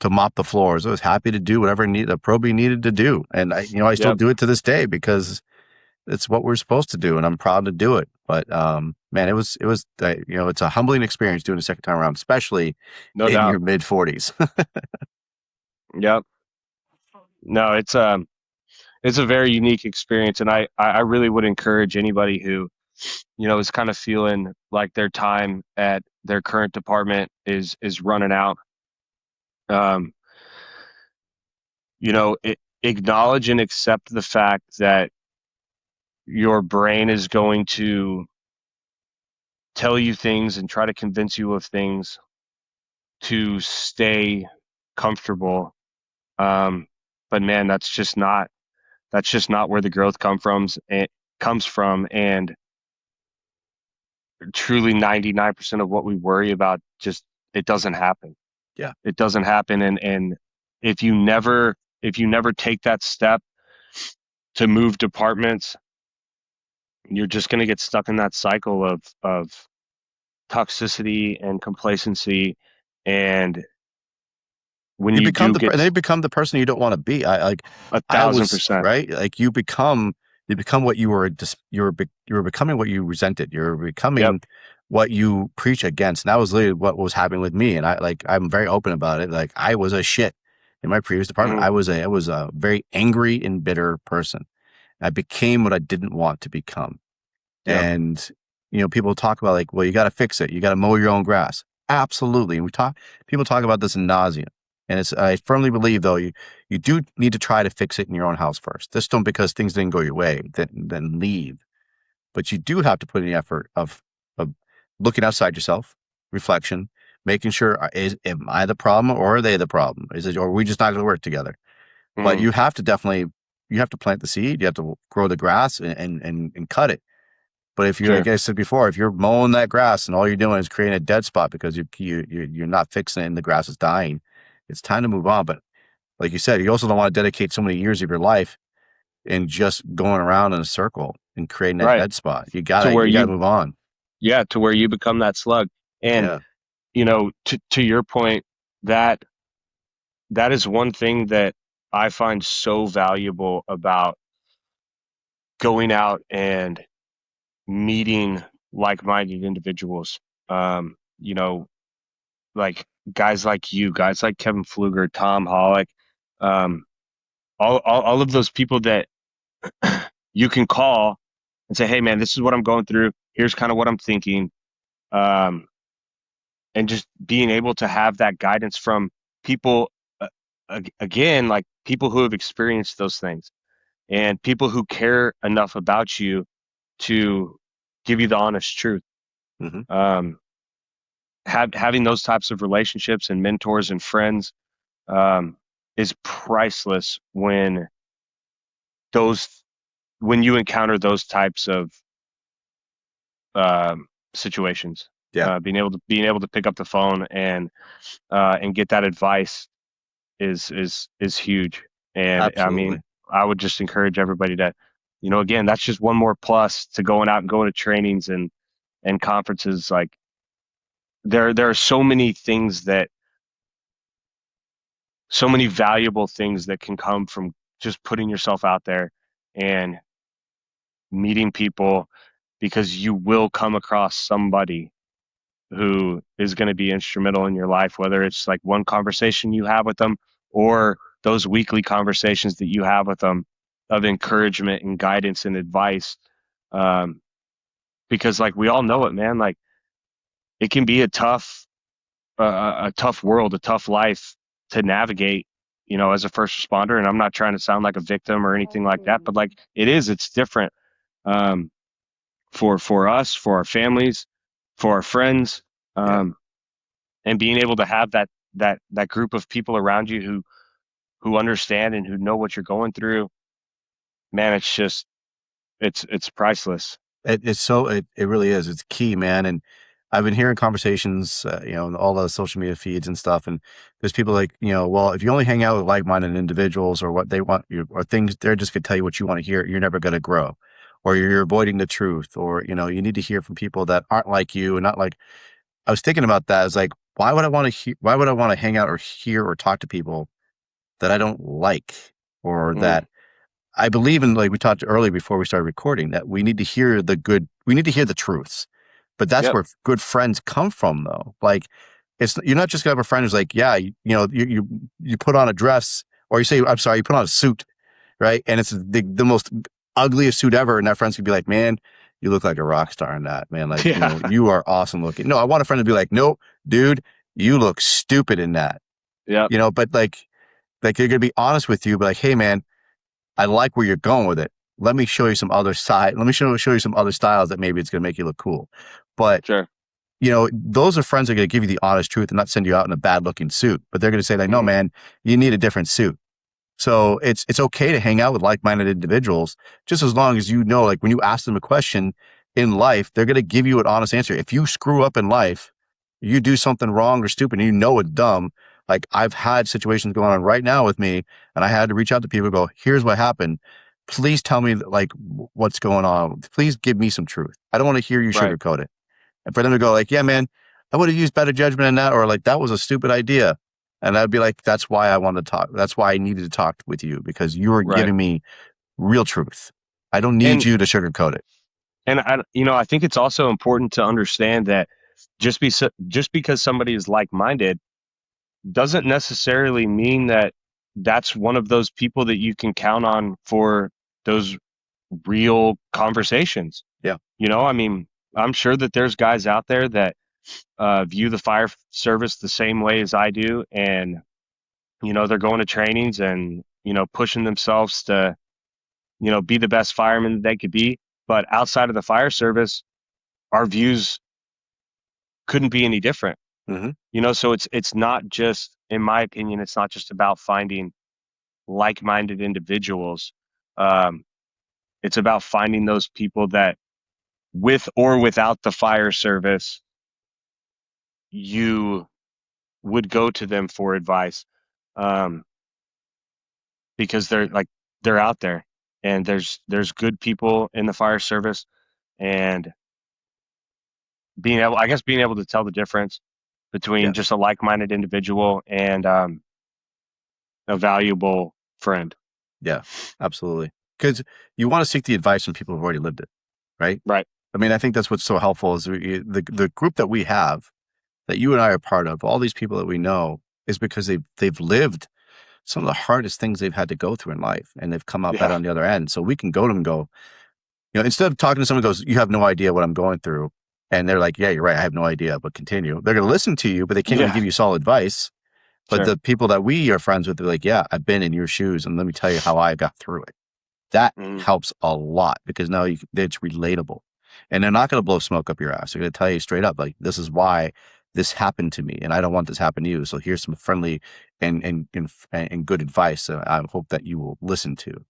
Speaker 2: mop the floors. I was happy to do whatever a probie needed to do. And I still
Speaker 3: yep.
Speaker 2: do it to this day because it's what we're supposed to do, and I'm proud to do it. But man, it's a humbling experience doing a second time around, especially
Speaker 3: No
Speaker 2: in
Speaker 3: doubt.
Speaker 2: your mid 40s.
Speaker 3: Yep. No, it's a very unique experience, and I really would encourage anybody who, is kind of feeling like their time at their current department is running out. Um, Acknowledge and accept the fact that your brain is going to tell you things and try to convince you of things to stay comfortable. Um, but man, that's just not where the growth comes from. And truly 99% of what we worry about just it doesn't happen.
Speaker 2: Yeah.
Speaker 3: It doesn't happen. And if you never take that step to move departments, you're just going to get stuck in that cycle of toxicity and complacency. And when you do
Speaker 2: And
Speaker 3: get
Speaker 2: then you become the person you don't want to be.
Speaker 3: a
Speaker 2: I
Speaker 3: thousand
Speaker 2: was
Speaker 3: percent,
Speaker 2: right. Like you become what you were. You were becoming what you resented. You're
Speaker 3: yep,
Speaker 2: becoming what you preach against. And that was literally what was happening with me. And I'm very open about it. Like I was a shit in my previous department.
Speaker 3: hmm,
Speaker 2: I was a very angry and bitter person. I became what I didn't want to become.
Speaker 3: yep,
Speaker 2: And, people talk about like, well, you got to fix it. You got to mow your own grass. Absolutely. And people talk about this in nausea. And I firmly believe though, you do need to try to fix it in your own house first. Just don't because things didn't go your way, then leave. But you do have to put in the effort of looking outside yourself, reflection, making sure, am I the problem or are they the problem? Or are we just not going to work together? But
Speaker 3: hmm,
Speaker 2: you have to plant the seed. You have to grow the grass and cut it. But if you're, like
Speaker 3: sure,
Speaker 2: I said before, if you're mowing that grass and all you're doing is creating a dead spot because you're not fixing it and the grass is dying, it's time to move on. But like you said, you also don't want to dedicate so many years of your life in just going around in a circle and creating that
Speaker 3: right,
Speaker 2: dead spot.
Speaker 3: to where
Speaker 2: You gotta
Speaker 3: you
Speaker 2: move on.
Speaker 3: yeah, to where you become that slug. And
Speaker 2: Yeah.
Speaker 3: to your point, that that is one thing that I find so valuable about going out and meeting like-minded individuals. Um, you know, like guys like you, guys like Kevin Pfluger, Tom Hollick, um, all of those people that you can call and say, "Hey, man, this is what I'm going through. Here's kind of what I'm thinking." Um, and just being able to have that guidance from people, uh, again, like people who have experienced those things and people who care enough about you to give you the honest truth.
Speaker 2: Hmm.
Speaker 3: Um, Having those types of relationships and mentors and friends, um, is priceless those when you encounter those types of situations.
Speaker 2: Yeah,
Speaker 3: Being able to pick up the phone and get that advice is huge. And I mean,
Speaker 2: absolutely.
Speaker 3: I would just encourage everybody to, again, that's just one more plus to going out and going to trainings and conferences. Like there are so many valuable things that can come from just putting yourself out there and meeting people, because you will come across somebody who is going to be instrumental in your life, whether it's like one conversation you have with them or those weekly conversations that you have with them of encouragement and guidance and advice. Um, because like we all know it, man, like it can be a tough world, a tough life to navigate, as a first responder. And I'm not trying to sound like a victim or anything like that, but like it's different, um, for us, for our families, for our friends.
Speaker 2: Yeah.
Speaker 3: Um, and being able to have that group of people around you who understand and who know what you're going through, man, it's priceless.
Speaker 2: It really is. It's key, man. And I've been hearing conversations, in all the social media feeds and stuff. And there's people like, well, if you only hang out with like-minded individuals or what they want you or things, they're just going to tell you what you want to hear. You're never going to grow, or you're avoiding the truth, or, you need to hear from people that aren't like you and not like, I was thinking about that. It's like, why would I want to hang out or hear or talk to people that I don't like, or
Speaker 3: Mm,
Speaker 2: that I believe in, like we talked earlier before we started recording, that we need to hear we need to hear the truths. But that's
Speaker 3: yep.
Speaker 2: where good friends come from, though. Like, you're not just gonna have a friend who's like, yeah, you put on a dress, or you say, I'm sorry, you put on a suit, right? And it's the most ugliest suit ever. And that friend's gonna be like, man, you look like a rock star in that, man. Like,
Speaker 3: Yeah.
Speaker 2: you are awesome looking. No, I want a friend to be like, nope, dude, you look stupid in that,
Speaker 3: Yep.
Speaker 2: but like they're gonna be honest with you, but like, hey, man, I like where you're going with it. Let me show you some other side. Let me show you some other styles that maybe it's going to make you look cool. But,
Speaker 3: Sure.
Speaker 2: those are friends that are going to give you the honest truth and not send you out in a bad looking suit. But they're going to say like, no,
Speaker 3: Hmm.
Speaker 2: man, you need a different suit. So it's okay to hang out with like-minded individuals, just as long as like when you ask them a question in life, they're going to give you an honest answer. If you screw up in life, you do something wrong or stupid, and it's dumb. Like, I've had situations going on right now with me, and I had to reach out to people and go, here's what happened. Please tell me like what's going on. Please give me some truth. I don't want to hear you
Speaker 3: Right.
Speaker 2: sugarcoat it. And for them to go like, yeah, man, I would have used better judgment in that, or like, that was a stupid idea. And I'd be like, that's why I wanted to talk. That's why I needed to talk with you, because you are
Speaker 3: Right.
Speaker 2: giving me real truth. I don't need
Speaker 3: And
Speaker 2: you to sugarcoat it.
Speaker 3: I think it's also important to understand that just because somebody is like-minded doesn't necessarily mean that that's one of those people that you can count on for those real conversations.
Speaker 2: Yeah.
Speaker 3: I mean, I'm sure that there's guys out there that view the fire service the same way as I do, and they're going to trainings and pushing themselves to be the best fireman that they could be. But outside of the fire service, our views couldn't be any different.
Speaker 2: Mm-hmm.
Speaker 3: So it's not just, in my opinion, it's not just about finding like-minded individuals. Um, it's about finding those people that, with or without the fire service, you would go to them for advice, um, because they're out there, and there's good people in the fire service, and being able to tell the difference between
Speaker 2: Yeah.
Speaker 3: just a like-minded individual and a valuable friend.
Speaker 2: Yeah, absolutely. Because you want to seek the advice from people who've already lived it, right?
Speaker 3: Right.
Speaker 2: I mean, I think that's what's so helpful is the group that we have, that you and I are part of, all these people that we know, is because they've lived some of the hardest things they've had to go through in life, and they've come out better
Speaker 3: Yeah.
Speaker 2: on the other end. So we can go to them and go, instead of talking to someone who goes, you have no idea what I'm going through, and they're like, yeah, you're right, I have no idea, but continue. They're going to listen to you, but they can't really
Speaker 3: Yeah.
Speaker 2: give you solid advice. But
Speaker 3: Sure.
Speaker 2: the people that we are friends with, they're like, yeah, I've been in your shoes, and let me tell you how I got through it. That
Speaker 3: Mm,
Speaker 2: helps a lot, because now it's relatable, and they're not going to blow smoke up your ass. They're going to tell you straight up, like, this is why this happened to me, and I don't want this to happen to you. So here's some friendly and good advice that I hope that you will listen to.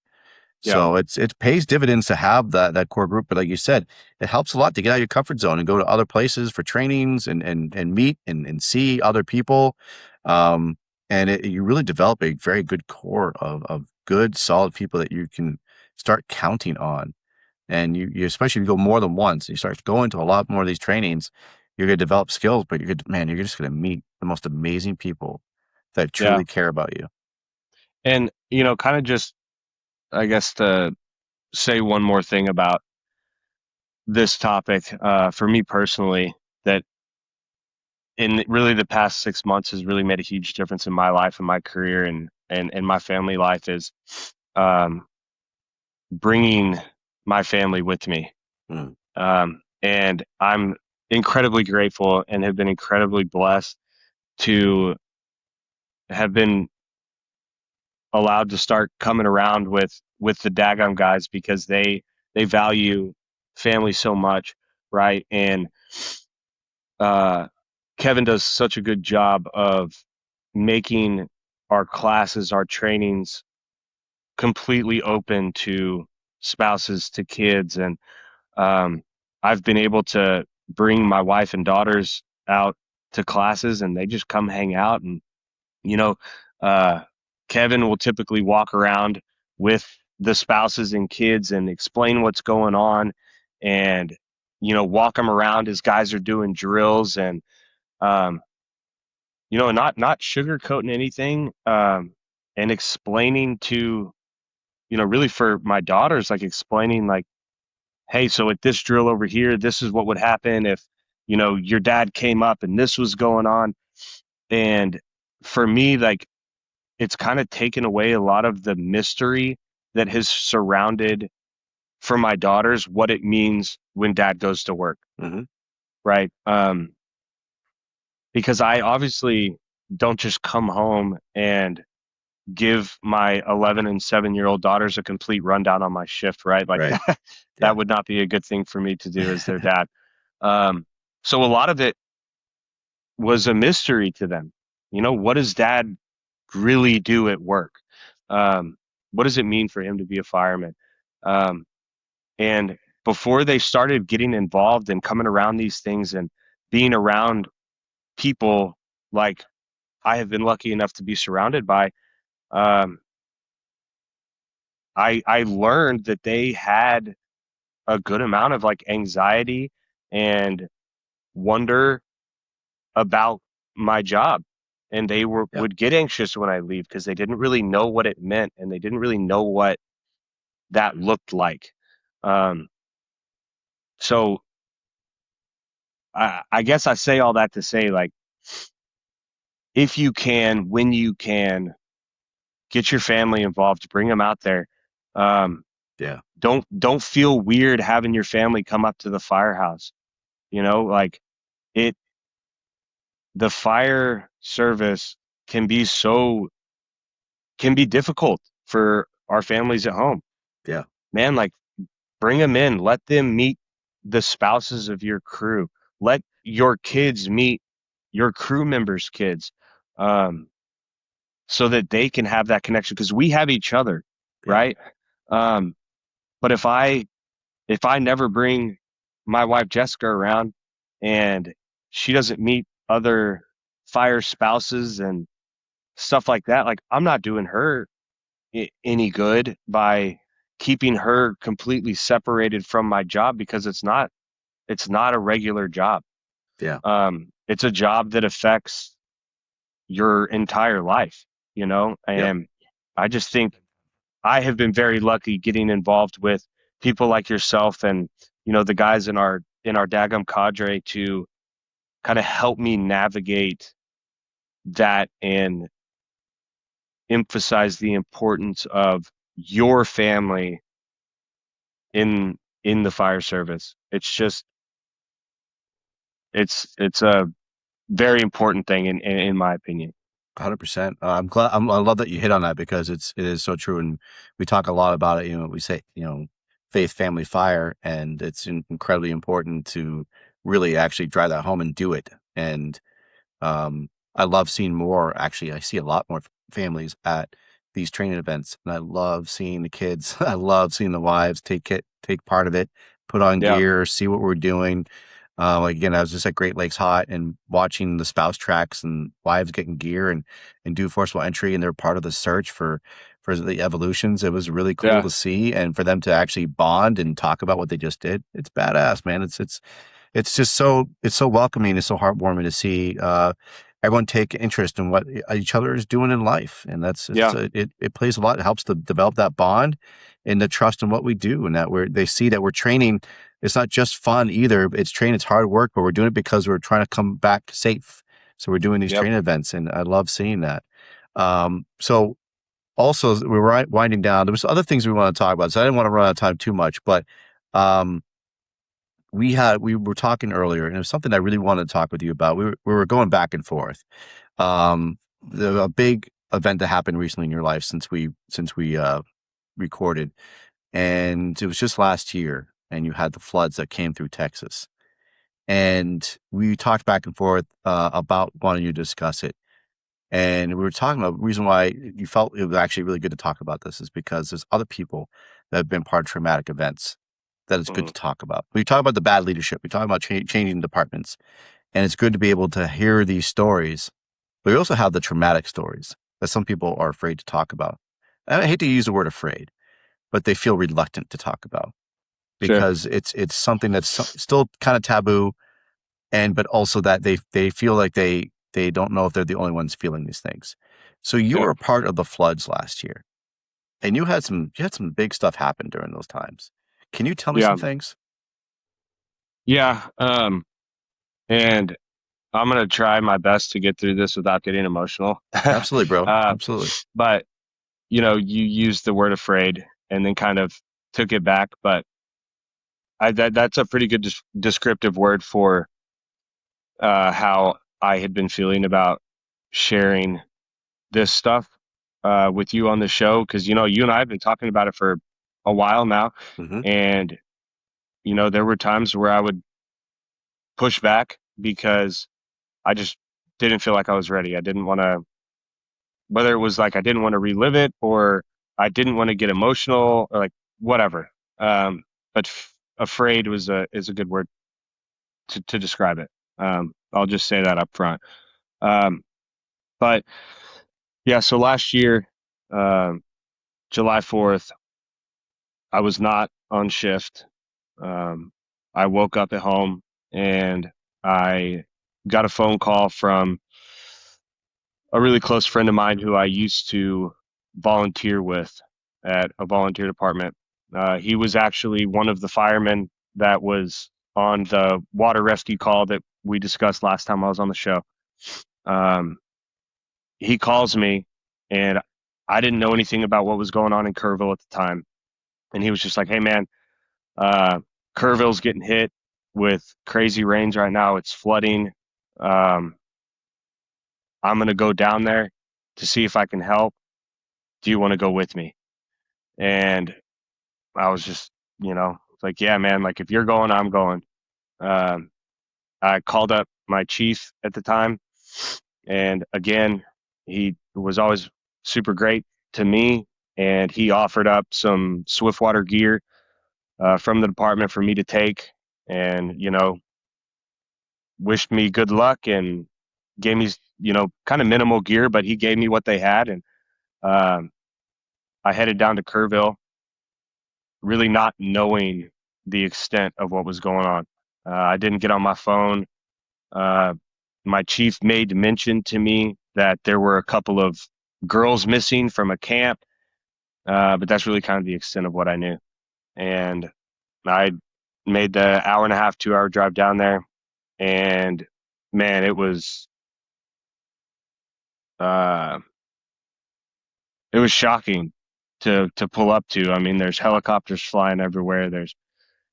Speaker 3: Yeah.
Speaker 2: So it pays dividends to have that core group. But like you said, it helps a lot to get out of your comfort zone and go to other places for trainings and meet and see other people. Um, and you really develop a very good core of good, solid people that you can start counting on. And you especially if you go more than once, you start going to a lot more of these trainings, you're going to develop skills, but you're just going to meet the most amazing people that
Speaker 3: Yeah.
Speaker 2: truly care about you.
Speaker 3: And, kind of just, I guess, to say one more thing about this topic, for me personally, that in really the past 6 months has really made a huge difference in my life and my career and my family life is um, bringing my family with me.
Speaker 2: Mm,
Speaker 3: And I'm incredibly grateful and have been incredibly blessed to have been allowed to start coming around with the daggum guys because they value family so much, right? And uh, Kevin does such a good job of making our classes, our trainings completely open to spouses, to kids, and um, I've been able to bring my wife and daughters out to classes, and they just come hang out and you know, uh, Kevin will typically walk around with the spouses and kids and explain what's going on and, walk them around as guys are doing drills and, um, not sugarcoating anything, and explaining to, really for my daughters, like explaining like, hey, so at this drill over here, this is what would happen if, your dad came up and this was going on. And for me, like, it's kind of taken away a lot of the mystery that has surrounded for my daughters what it means when dad goes to work,
Speaker 2: hmm
Speaker 3: right? Because I obviously don't just come home and give my 11 and 7-year-old daughters a complete rundown on my shift, right? Like
Speaker 2: Right.
Speaker 3: that
Speaker 2: Yeah.
Speaker 3: would not be a good thing for me to do as their dad. Um, so a lot of it was a mystery to them. What does dad really do at work? Um, what does it mean for him to be a fireman? Um, and before they started getting involved and coming around these things and being around people like I have been lucky enough to be surrounded by, um, I learned that they had a good amount of like anxiety and wonder about my job. And they
Speaker 2: Yeah.
Speaker 3: would get anxious when I leave because they didn't really know what it meant and they didn't really know what that looked like. Um, so I guess I say all that to say, like, if you can, when you can, get your family involved, bring them out there. Um,
Speaker 2: Yeah.
Speaker 3: don't feel weird having your family come up to the firehouse. Like it, the fire service can be can be difficult for our families at home.
Speaker 2: Yeah.
Speaker 3: Man, like bring them in, let them meet the spouses of your crew, let your kids meet your crew members' kids, um, so that they can have that connection because we have each other,
Speaker 2: Yeah.
Speaker 3: right? Um, but if I never bring my wife Jessica around and she doesn't meet other fire spouses and stuff like that, like I'm not doing her any good by keeping her completely separated from my job because it's not a regular job.
Speaker 2: Yeah.
Speaker 3: It's a job that affects your entire life,
Speaker 2: Yep.
Speaker 3: and I just think I have been very lucky getting involved with people like yourself and, the guys in our Dagum cadre to kind of help me navigate that and emphasize the importance of your family in the fire service. It's a very important thing in my opinion.
Speaker 2: 100%. I'm glad. I love that you hit on that because it is so true, and we talk a lot about it. We say faith, family, fire, and it's incredibly important to really actually drive that home and do it. And I love seeing more. Actually, I see a lot more families at these training events, and I love seeing the kids. I love seeing the wives take part of it, put on
Speaker 3: Yeah.
Speaker 2: gear, see what we're doing. Like again, I was just at Great Lakes Hot and watching the spouse tracks and wives getting gear and do forcible entry, and they're part of the search for the evolutions. It was really cool
Speaker 3: Yeah.
Speaker 2: to see, and for them to actually bond and talk about what they just did. It's badass, man. It's just it's so welcoming. It's so heartwarming to see everyone take interest in what each other is doing in life, and
Speaker 3: Yeah.
Speaker 2: it plays a lot. It helps to develop that bond and the trust in what we do, and that they see that we're training. It's not just fun either. It's training. It's hard work, but we're doing it because we're trying to come back safe. So we're doing these
Speaker 3: Yep.
Speaker 2: training events, and I love seeing that. So also we're winding down. There was other things we want to talk about, so I didn't want to run out of time too much, but. We were talking earlier, and it was something I really wanted to talk with you about. We were going back and forth. A big event that happened recently in your life since we recorded, and it was just last year. And you had the floods that came through Texas, and we talked back and forth about wanting you to discuss it. And we were talking about the reason why you felt it was actually really good to talk about this is because there's other people that have been part of traumatic events that it's good
Speaker 3: Hmm.
Speaker 2: to talk about. We talk about the bad leadership. We talk about changing departments, and it's good to be able to hear these stories. But we also have the traumatic stories that some people are afraid to talk about. And I hate to use the word afraid, but they feel reluctant to talk about
Speaker 3: Sure.
Speaker 2: because it's something that's still kind of taboo, and but also that they feel like they don't know if they're the only ones feeling these things. So you
Speaker 3: Yeah.
Speaker 2: were a part of the floods last year, and you had some big stuff happen during those times. Can you tell me
Speaker 3: Yeah.
Speaker 2: some things?
Speaker 3: Yeah. And I'm gonna try my best to get through this without getting emotional.
Speaker 2: Absolutely, bro.
Speaker 3: uh,
Speaker 2: Absolutely.
Speaker 3: but you used the word afraid and then kind of took it back. But that's a pretty good descriptive word for how I had been feeling about sharing this stuff with you on the show, because you and I have been talking about it for a while now,
Speaker 2: Hmm.
Speaker 3: and there were times where I would push back because I just didn't feel like I was ready. I didn't want to, whether it was like I didn't want to relive it or I didn't want to get emotional or like whatever. But afraid is a good word to describe it. I'll just say that up front. Um, but yeah, so last year, um, July 4th, I was not on shift. Um, I woke up at home and I got a phone call from a really close friend of mine who I used to volunteer with at a volunteer department. He was actually one of the firemen that was on the water rescue call that we discussed last time I was on the show. Um, he calls me, and I didn't know anything about what was going on in Kerrville at the time. And he was just like, "Hey, man, uh, Kerrville's getting hit with crazy rains right now. It's flooding. Um, I'm going to go down there to see if I can help. Do you want to go with me?" And I was just, like, "Yeah, man, like if you're going, I'm going." Um, I called up my chief at the time, and again, he was always super great to me, and he offered up some Swiftwater gear from the department for me to take, and wished me good luck and gave me kind of minimal gear, but he gave me what they had, and um, I headed down to Kerrville, really not knowing the extent of what was going on. I didn't get on my phone. Uh, my chief made mention to me that there were a couple of girls missing from a camp, but that's really kind of the extent of what I knew. And I made the hour and a half, 2 hour drive down there, and man, uh, it was shocking to pull up to. I mean, there's helicopters flying everywhere. There's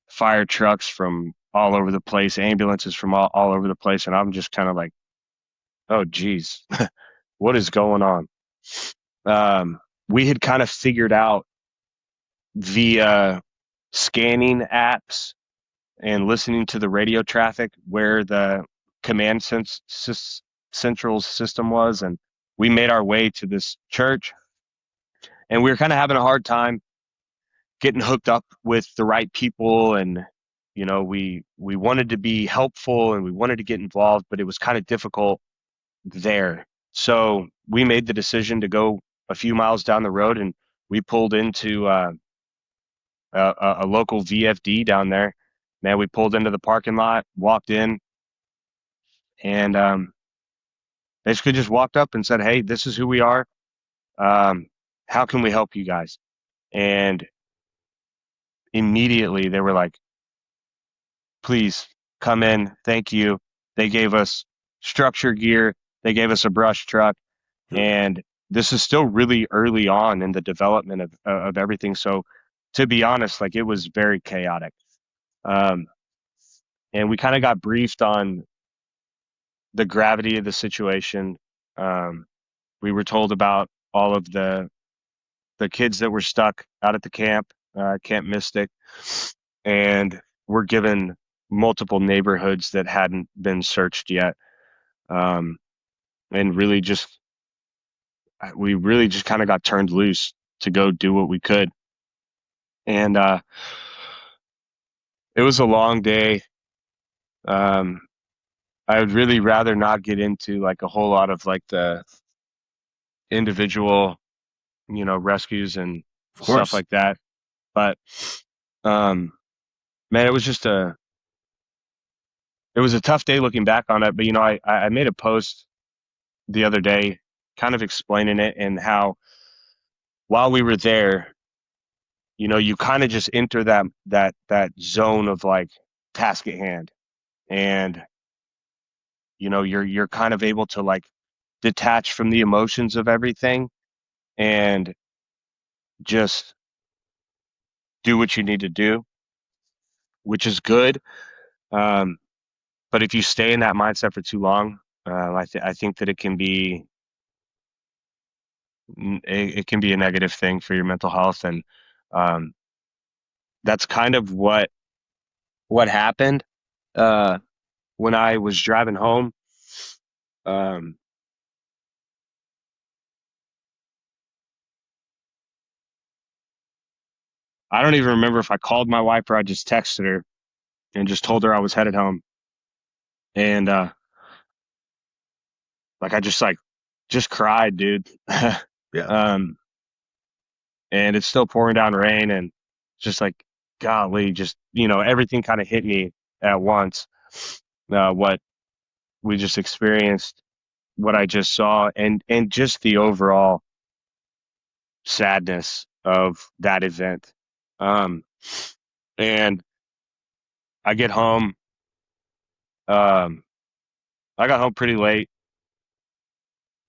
Speaker 3: fire trucks from all over the place, ambulances from all over the place, and I'm just kind of like, oh, geez, what is going on? Um, we had kind of figured out via scanning apps and listening to the radio traffic where the command central system was, and we made our way to this church. and we were kind of having a hard time getting hooked up with the right people. And, you know, we wanted to be helpful and we wanted to get involved, but it was kind of difficult there. So we made the decision to go a few miles down the road, and we pulled into a local VFD down there. Man, we pulled into the parking lot, walked in, and basically just walked up and said, "Hey, this is who we are. How can we help you guys?" And immediately they were like, "Please come in. Thank you." They gave us structure gear. They gave us a brush truck, and this is still really early on in the development of everything. So, to be honest, like, it was very chaotic. Um, and we kind of got briefed on the gravity of the situation. Um, we were told about all of the kids that were stuck out at the camp, Camp Mystic, and we're given multiple neighborhoods that hadn't been searched yet. Um, and we really just kind of got turned loose to go do what we could. And it was a long day. Um, I would really rather not get into like a whole lot of like the individual, you know, rescues and
Speaker 2: Of
Speaker 3: stuff
Speaker 2: course.
Speaker 3: like that. But um, man, it was a tough day looking back on it. But you know, I made a post the other day, kind of explaining it and how while we were there, you know, you kind of just enter that zone of like task at hand, and you know, you're kind of able to like detach from the emotions of everything and just do what you need to do, which is good. Um, but if you stay in that mindset for too long, I think that it can be a negative thing for your mental health. And um, that's kind of what happened uh, when I was driving home. Um, I don't even remember if I called my wife or I just texted her and just told her I was headed home. And like I just cried, dude.
Speaker 2: Yeah.
Speaker 3: um, and it's still pouring down rain, and just like, golly, just, you know, everything kind of hit me at once. What we just experienced, what I just saw, and just the overall sadness of that event. Um, and I get home. Um, I got home pretty late.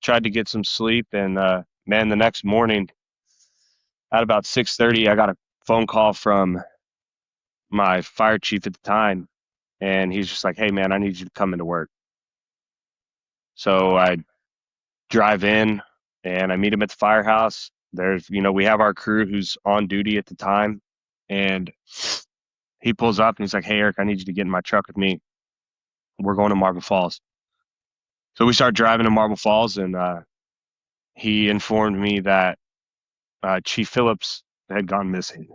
Speaker 3: Tried to get some sleep, and man, the next morning at about 6:30, I got a phone call from my fire chief at the time, and he's just like, "Hey, man, I need you to come into work." So I drive in, and I meet him at the firehouse. There's, you know, we have our crew who's on duty at the time, and he pulls up and he's like, "Hey, Eric, I need you to get in my truck with me. We're going to Marble Falls." So we start driving to Marble Falls, and he informed me that Chief Phillips had gone missing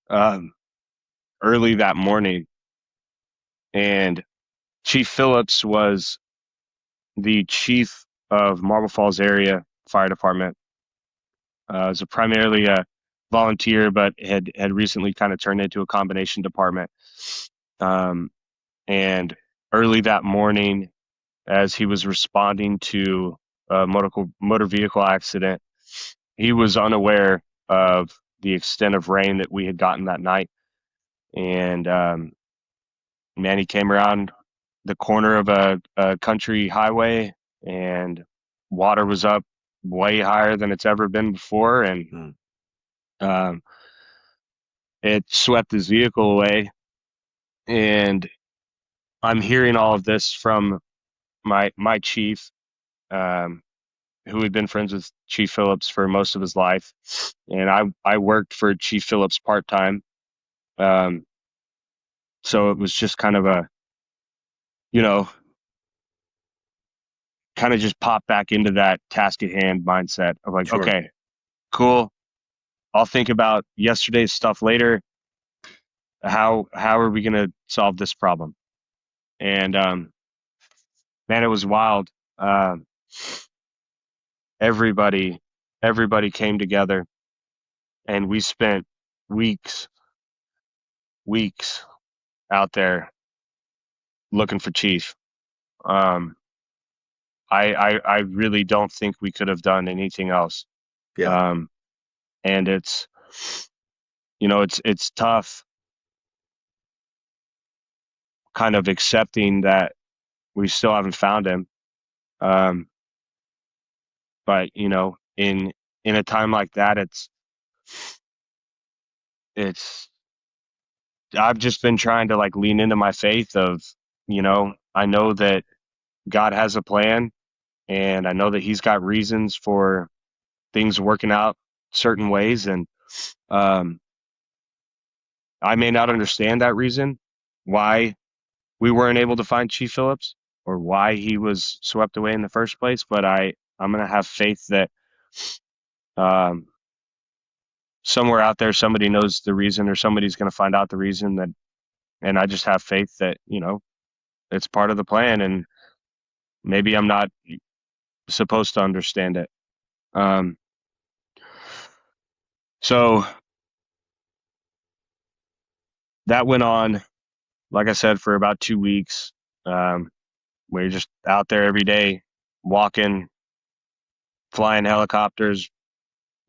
Speaker 3: um, early that morning. And Chief Phillips was the chief of Marble Falls area fire department. Was a primarily a volunteer, but had recently kind of turned into a combination department. Um, and early that morning, as he was responding to a motor vehicle accident, he was unaware of the extent of rain that we had gotten that night. And man, he came around the corner of a country highway, and water was up way higher than it's ever been before. And
Speaker 2: Mm.
Speaker 3: um, it swept his vehicle away. And I'm hearing all of this from my chief, um, who had been friends with Chief Phillips for most of his life. And I worked for Chief Phillips part-time. Um, so it was just kind of a, you know, kind of just pop back into that task at hand mindset of like,
Speaker 2: Sure.
Speaker 3: okay, cool. I'll think about yesterday's stuff later. How are we going to solve this problem? And man, it was wild. Um, everybody came together, and we spent weeks out there looking for Chief. Um, I really don't think we could have done anything else.
Speaker 2: Yeah.
Speaker 3: Um, and it's, it's tough kind of accepting that we still haven't found him. Um, but in a time like that, it's I've just been trying to like lean into my faith of, I know that God has a plan, and I know that he's got reasons for things working out certain ways. And um, I may not understand that reason why we weren't able to find Chief Phillips or why he was swept away in the first place, but I'm going to have faith that um, somewhere out there somebody knows the reason, or somebody's going to find out the reason. That, and I just have faith that it's part of the plan, and maybe I'm not supposed to understand it. Um, so that went on, like I said, for about 2 weeks. We're just out there every day, walking, flying helicopters,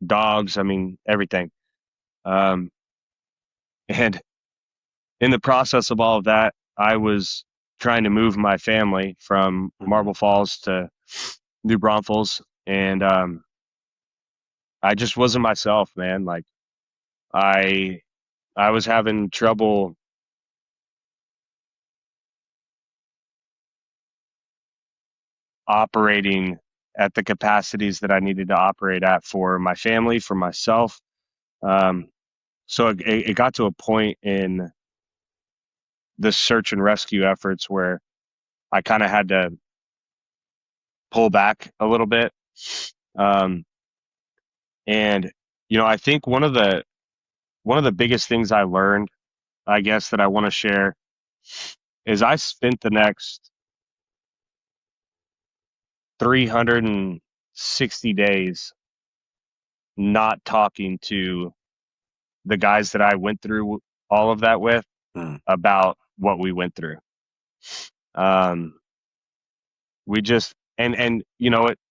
Speaker 3: dogs. I mean, everything. Um, and in the process of all of that, I was trying to move my family from Marble Falls to New Braunfels, and I just wasn't myself, man. Like I I was having trouble operating at the capacities that I needed to operate at for my family, for myself. Um, so it got to a point in the search and rescue efforts where I kind of had to pull back a little bit. Um, and I think one of the biggest things I learned, I guess, that I want to share is I spent the next 360 days not talking to the guys that I went through all of that with
Speaker 2: Mm.
Speaker 3: about what we went through. Um, we just and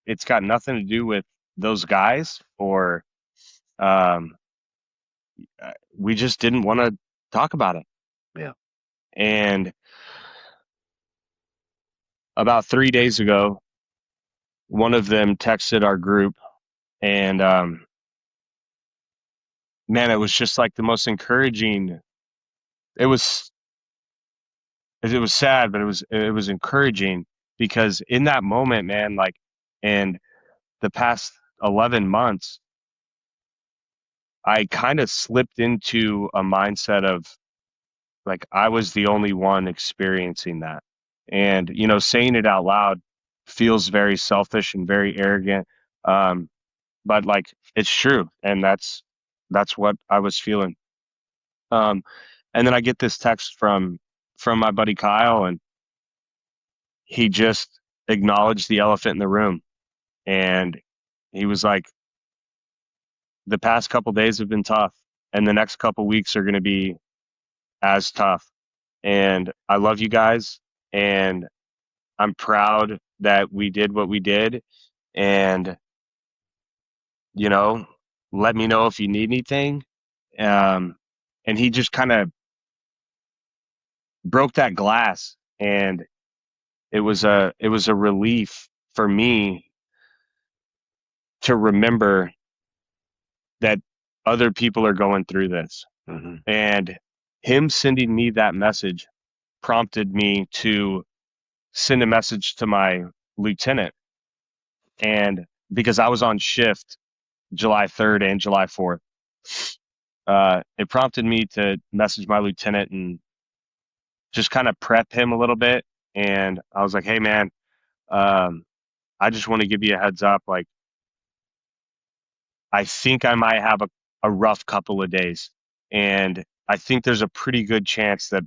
Speaker 3: it's got nothing to do with those guys, or um, we just didn't want to talk about it.
Speaker 2: Yeah.
Speaker 3: And about 3 days ago, one of them texted our group, and man, it was just like the most encouraging. It was sad, but it was encouraging, because in that moment, man, like, and the past 11 months, I kind of slipped into a mindset of like I was the only one experiencing that. And saying it out loud feels very selfish and very arrogant. But like it's true, and that's what I was feeling. Um, and then I get this text from my buddy Kyle, and he just acknowledged the elephant in the room, and he was like, the past couple days have been tough, and the next couple weeks are going to be as tough. And I love you guys, and I'm proud that we did what we did. And you know, let me know if you need anything. Um, and he just kind of broke that glass, and it was a relief for me to remember that other people are going through this.
Speaker 2: Mm-hmm.
Speaker 3: And him sending me that message prompted me to send a message to my lieutenant. And because I was on shift July 3rd and July 4th, it prompted me to message my lieutenant and just kind of prep him a little bit. And I was like, hey, man, I just want to give you a heads up. Like, I think I might have a rough couple of days. And I think there's a pretty good chance that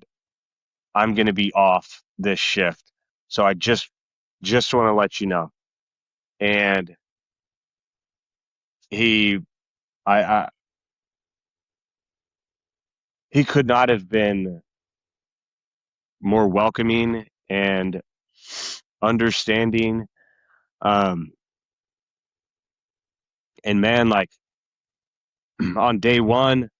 Speaker 3: I'm going to be off this shift. So I just want to let you know. And he, I, he could not have been more welcoming and understanding. Um, and man, like on day one,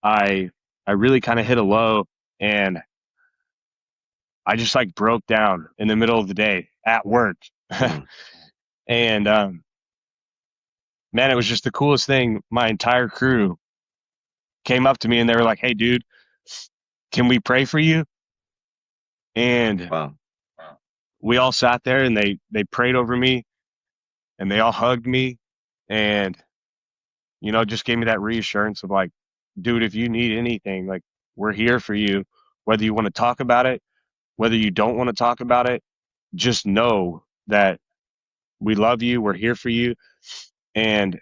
Speaker 3: I, I really kind of hit a low, and I just like broke down in the middle of the day at work.
Speaker 2: Mm.
Speaker 3: And, man, it was just the coolest thing. My entire crew came up to me and they were like, "Hey, dude, can we pray for you?" And
Speaker 2: Wow.
Speaker 3: we all sat there and they prayed over me and they all hugged me and just gave me that reassurance of like, dude, if you need anything, like we're here for you. Whether you want to talk about it, whether you don't want to talk about it, just know that we love you. We're here for you. And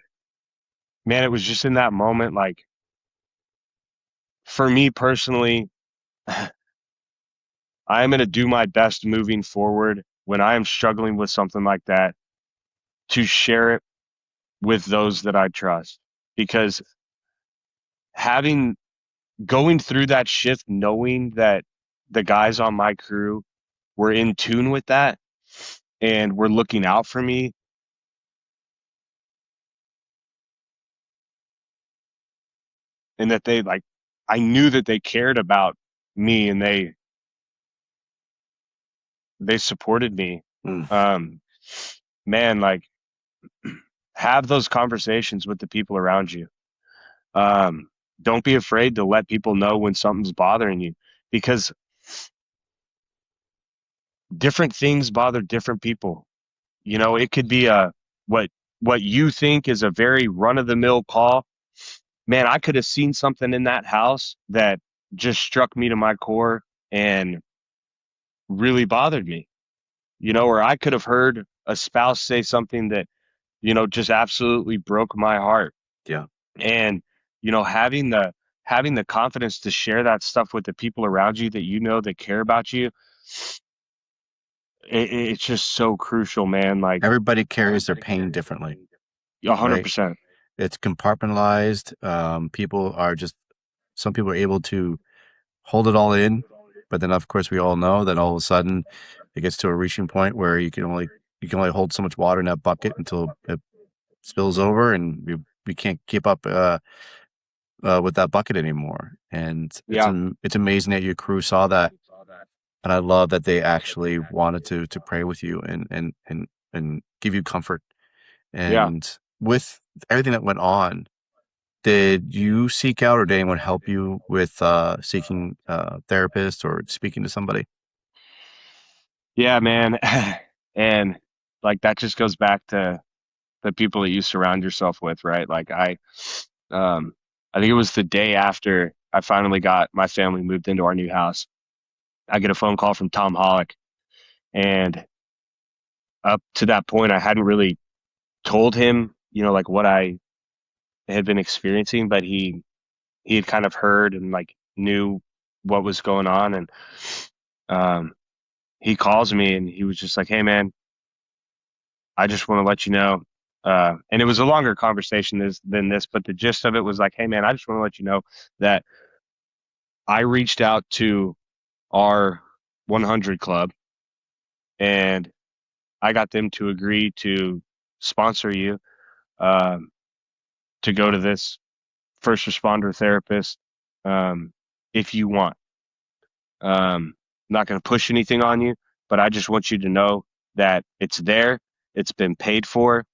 Speaker 3: man, it was just in that moment, like for me personally, I'm going to do my best moving forward when I am struggling with something like that to share it with those that I trust. Because having going through that shift, knowing that the guys on my crew were in tune with that and were looking out for me, and that they like, I knew that they cared about me and they supported me.
Speaker 2: Mm.
Speaker 3: Um, man, like have those conversations with the people around you. Um, don't be afraid to let people know when something's bothering you, because different things bother different people. It could be what what you think is a very run of the mill call. Man, I could have seen something in that house that just struck me to my core and really bothered me. Or I could have heard a spouse say something that, just absolutely broke my heart.
Speaker 2: Yeah.
Speaker 3: And, having the confidence to share that stuff with the people around you that that care about you, it's just so crucial, man. Like
Speaker 2: Everybody carries their pain differently, right?
Speaker 3: 100%.
Speaker 2: It's compartmentalized. Some people are able to hold it all in, but then of course we all know that all of a sudden it gets to a reaching point where you can only hold so much water in that bucket until it spills over, and you can't keep up with that bucket anymore. And
Speaker 3: Yeah.
Speaker 2: it's amazing that your crew saw that, and I love that they actually wanted to pray with you and give you comfort.
Speaker 3: Yeah.
Speaker 2: And with everything that went on, did you seek out, or did anyone help you with seeking a therapist or speaking to somebody?
Speaker 3: Yeah, man. And like that just goes back to the people that you surround yourself with, right? Like um, I think it was the day after I finally got my family moved into our new house. I get a phone call from Tom Hollick, and up to that point, I hadn't really told him, like what I had been experiencing, but he had kind of heard and like knew what was going on, and um, he calls me and he was just like, "Hey, man, I just want to let you know." And it was a longer conversation than this, but the gist of it was like, "Hey, man, I just want to let you know that I reached out to our 100 club and I got them to agree to sponsor you um, to go to this first responder therapist if you want. I'm not going to push anything on you, but I just want you to know that it's there, it's been paid for,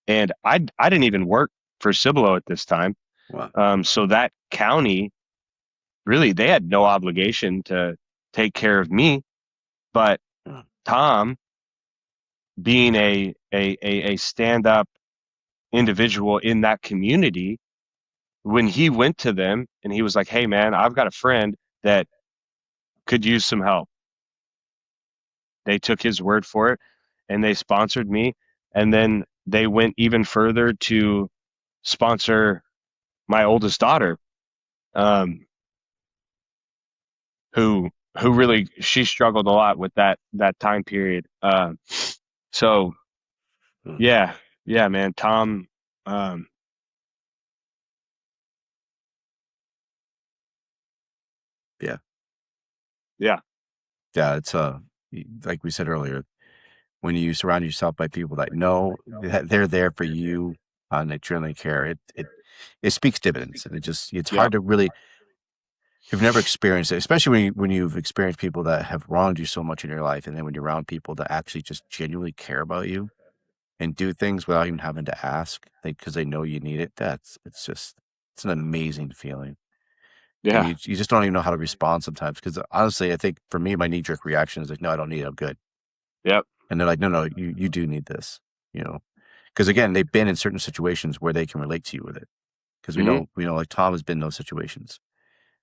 Speaker 3: and I didn't even work for Cibolo at this time,
Speaker 2: Wow.
Speaker 3: so that county really they had no obligation to take care of me, but
Speaker 2: Yeah.
Speaker 3: Tom, being a stand up individual in that community, when he went to them and he was like, "Hey, man, I've got a friend that could use some help." They took his word for it and they sponsored me. And then they went even further to sponsor my oldest daughter, um, who really, she struggled a lot with that time period. So
Speaker 2: Mhm.
Speaker 3: yeah, man, Tom, um,
Speaker 2: Yeah.
Speaker 3: yeah,
Speaker 2: Yeah. It's like we said earlier, when you surround yourself by people that know that they're there for you and they truly care, it speaks dividends. And it's
Speaker 3: yeah,
Speaker 2: hard to really, if you've never experienced it, especially when you've experienced people that have wronged you so much in your life, and then when you're around people that actually just genuinely care about you and do things without even having to ask, because they know you need it. It's an amazing feeling. And
Speaker 3: yeah,
Speaker 2: you just don't even know how to respond sometimes. Because honestly, I think for me, my knee jerk reaction is like, no, I don't need it. I'm good.
Speaker 3: yep,
Speaker 2: And they're like, no, no, you do need this, you know, because again, they've been in certain situations where they can relate to you with it. Because
Speaker 3: hmm,
Speaker 2: we know like Tom has been in those situations,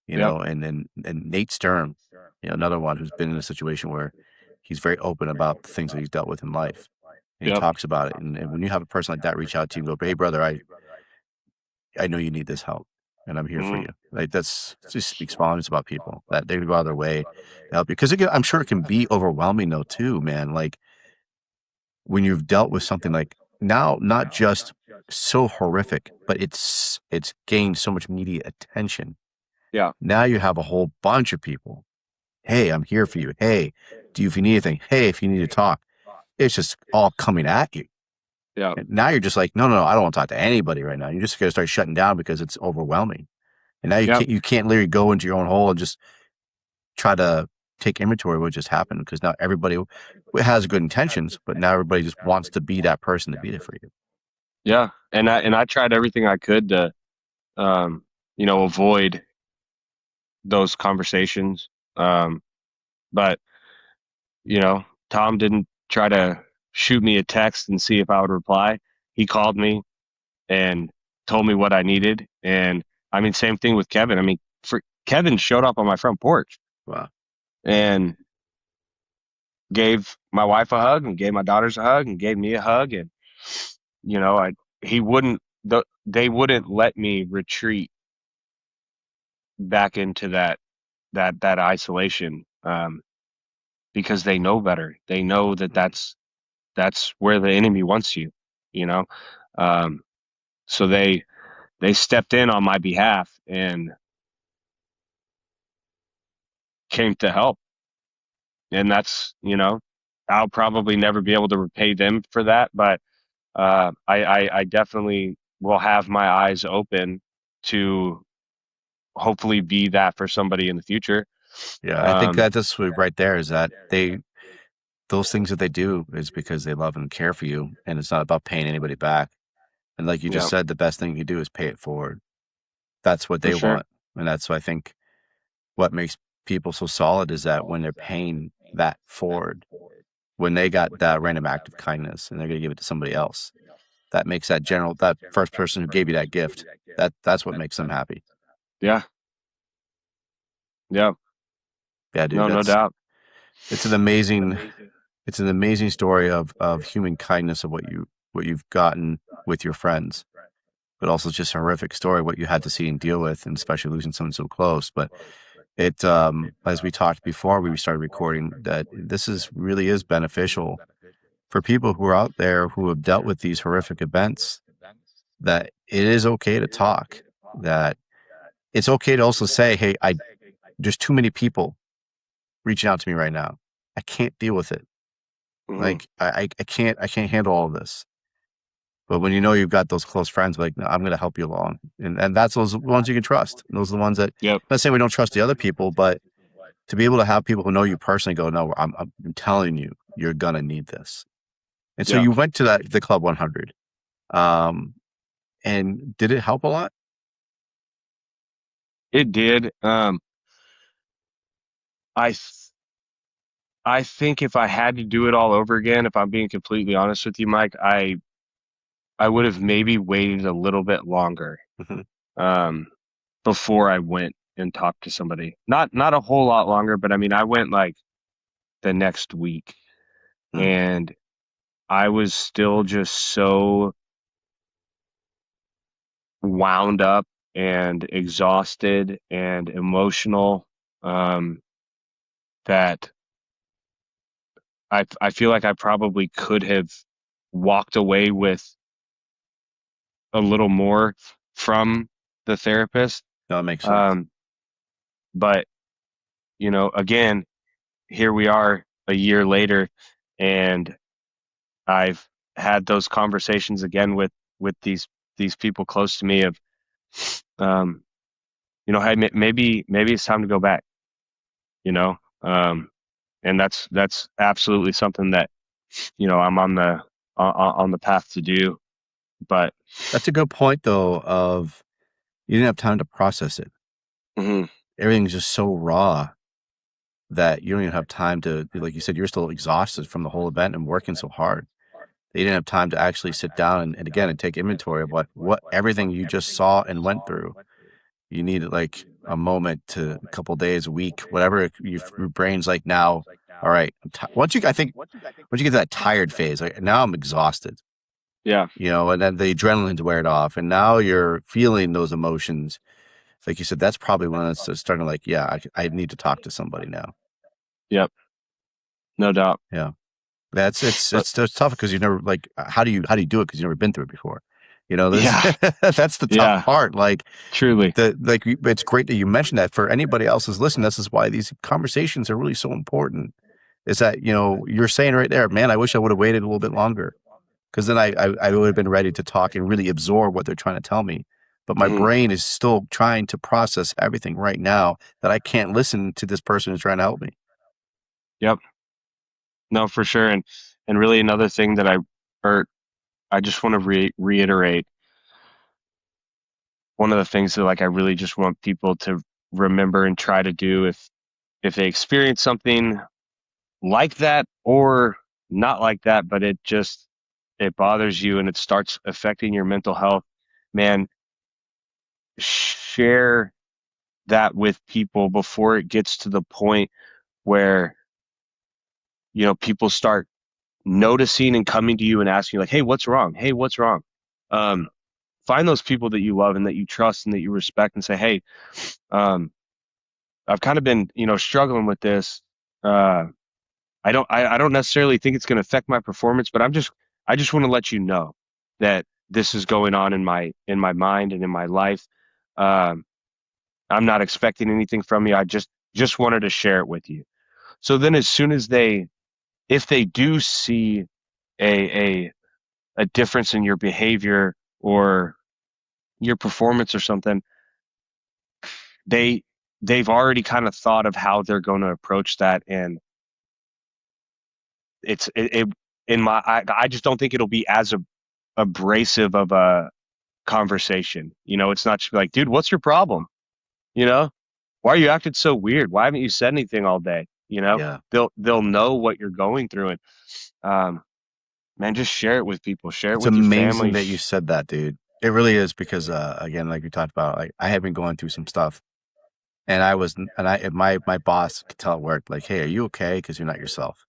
Speaker 3: yep,
Speaker 2: and Nate Stern, another one who's been in a situation where he's very open about the things that he's dealt with in life. And he
Speaker 3: yep,
Speaker 2: talks about it. And when you have a person like that reach out to you and go, hey, brother, I know you need this help and I'm here for
Speaker 3: hmm,
Speaker 2: you. Like it just speaks volumes about people that they go out of their way to help you. Because I'm sure it can be overwhelming though, too, man. Like when you've dealt with something like now, not just so horrific, but it's gained so much media attention.
Speaker 3: yeah,
Speaker 2: Now you have a whole bunch of people. Hey, I'm here for you. Hey, if you need anything? Hey, if you need to talk, it's just all coming at you.
Speaker 3: yeah,
Speaker 2: And now you're just like, no, no, no, I don't want to talk to anybody right now. You're just gonna start shutting down because it's overwhelming. And now
Speaker 3: yep,
Speaker 2: you can't literally go into your own hole and just try to take inventory of what just happened, because now everybody has good intentions, but now everybody just wants to be that person to be there for you.
Speaker 3: yeah. And I tried everything I could to, um, avoid those conversations. But Tom didn't try to shoot me a text and see if I would reply. He called me and told me what I needed. And I mean, same thing with Kevin. I mean, for Kevin showed up on my front porch
Speaker 2: Wow.
Speaker 3: and gave my wife a hug and gave my daughters a hug and gave me a hug. And, I, he wouldn't, they wouldn't let me retreat back into that isolation. Because they know better. They know that that's where the enemy wants you, you know? Um, so they stepped in on my behalf and came to help. And I'll probably never be able to repay them for that, but I definitely will have my eyes open to hopefully be that for somebody in the future.
Speaker 2: Yeah, I think
Speaker 3: Um,
Speaker 2: that this right there is that those things that they do is because they love and care for you, and it's not about paying anybody back. And like you just
Speaker 3: yeah,
Speaker 2: said, the best thing you do is pay it forward. That's what
Speaker 3: for
Speaker 2: they
Speaker 3: sure.
Speaker 2: want, and that's I think what makes people so solid is that when they're paying that forward, when they got that random act of kindness and they're going to give it to somebody else, that makes that first person who gave you that gift, that's what makes them happy.
Speaker 3: Yeah, yeah,
Speaker 2: Yeah, dude,
Speaker 3: no, no doubt.
Speaker 2: it's an amazing it's an amazing story of human kindness of what you've gotten with your friends, but also just a horrific story what you had to see and deal with, and especially losing someone so close. But it as we talked before we started recording, that this is really is beneficial for people who are out there who have dealt with these horrific events, that it is okay to talk, that it's okay to also say, hey, I there's too many people reaching out to me right now. I can't deal with it.
Speaker 3: Hmm.
Speaker 2: Like I can't handle all of this. But when you know you've got those close friends, like, no, I'm going to help you along, and that's those ones you can trust. And those are the ones that.
Speaker 3: Yep.
Speaker 2: I'm not saying we don't trust the other people, but to be able to have people who know you personally go, no, I'm telling you, you're gonna need this. And so
Speaker 3: Yeah.
Speaker 2: you went to the Club 100, um, and did it help a lot?
Speaker 3: It did. I th- I think if I had to do it all over again, if I'm being completely honest with you, Mike, I would have maybe waited a little bit longer,
Speaker 2: Mhm.
Speaker 3: um, before I went and talked to somebody. Not a whole lot longer, but I mean, I went like the next week,
Speaker 2: Mm.
Speaker 3: and I was still just so wound up and exhausted and emotional, that I feel like I probably could have walked away with a little more from the therapist.
Speaker 2: No, it makes sense.
Speaker 3: Um, but again, here we are a year later, and I've had those conversations again with these people close to me of, um, hey, maybe it's time to go back, you know, um, and that's absolutely something that I'm on the path to do. But
Speaker 2: That's a good point, though, of you didn't have time to process it.
Speaker 3: mhm,
Speaker 2: Everything's just so raw that you don't even have time to, like you said, you're still exhausted from the whole event and working so hard. You didn't have time to actually sit down and again, and take inventory of what everything you just saw and went through. You needed like a moment to a couple days, a week, whatever your brain's like now. All right. I think once you get to that tired phase, like now I'm exhausted,
Speaker 3: yeah,
Speaker 2: and then the adrenaline's weared off and now you're feeling those emotions. Like you said, that's probably when it's starting to like, yeah, I need to talk to somebody now.
Speaker 3: yep, no doubt.
Speaker 2: Yeah. It's
Speaker 3: But
Speaker 2: tough because you never like, how do you do it? Cause you've never been through it before. This,
Speaker 3: yeah,
Speaker 2: that's the tough
Speaker 3: yeah,
Speaker 2: part. Like,
Speaker 3: truly,
Speaker 2: it's great that you mentioned that for anybody else who's listening. This is why these conversations are really so important. Is that you're saying right there, man, I wish I would have waited a little bit longer because then I would have been ready to talk and really absorb what they're trying to tell me. But my
Speaker 3: mhm,
Speaker 2: brain is still trying to process everything right now that I can't listen to this person who's trying to help me.
Speaker 3: yep, no, for sure. And really another thing that or I just want to reiterate, one of the things that like I really just want people to remember and try to do if they experience something like that or not like that, but it bothers you and it starts affecting your mental health, man, share that with people before it gets to the point where people start noticing and coming to you and asking you like, hey, what's wrong? Hey, what's wrong? Um, find those people that you love and that you trust and that you respect and say, hey, um, I've kind of been, struggling with this. I don't necessarily think it's going to affect my performance, but I just want to let you know that this is going on in my mind and in my life. Um, I'm not expecting anything from you. I just wanted to share it with you. So then as soon as if they do see a a difference in your behavior or your performance or something, they they've already kind of thought of how they're going to approach that, and it in I just don't think it'll be as abrasive of a conversation. It's not just like, dude, what's your problem? You know, why are you acting so weird? Why haven't you said anything all day?
Speaker 2: Yeah.
Speaker 3: They'll know what you're going through, and man, just share it with people, share it
Speaker 2: It's
Speaker 3: with your
Speaker 2: amazing
Speaker 3: family.
Speaker 2: that you said that, dude. It really is because, again, like we talked about, like I have been going through some stuff, and my boss could tell at work, like, "Hey, are you okay? Because you're not yourself."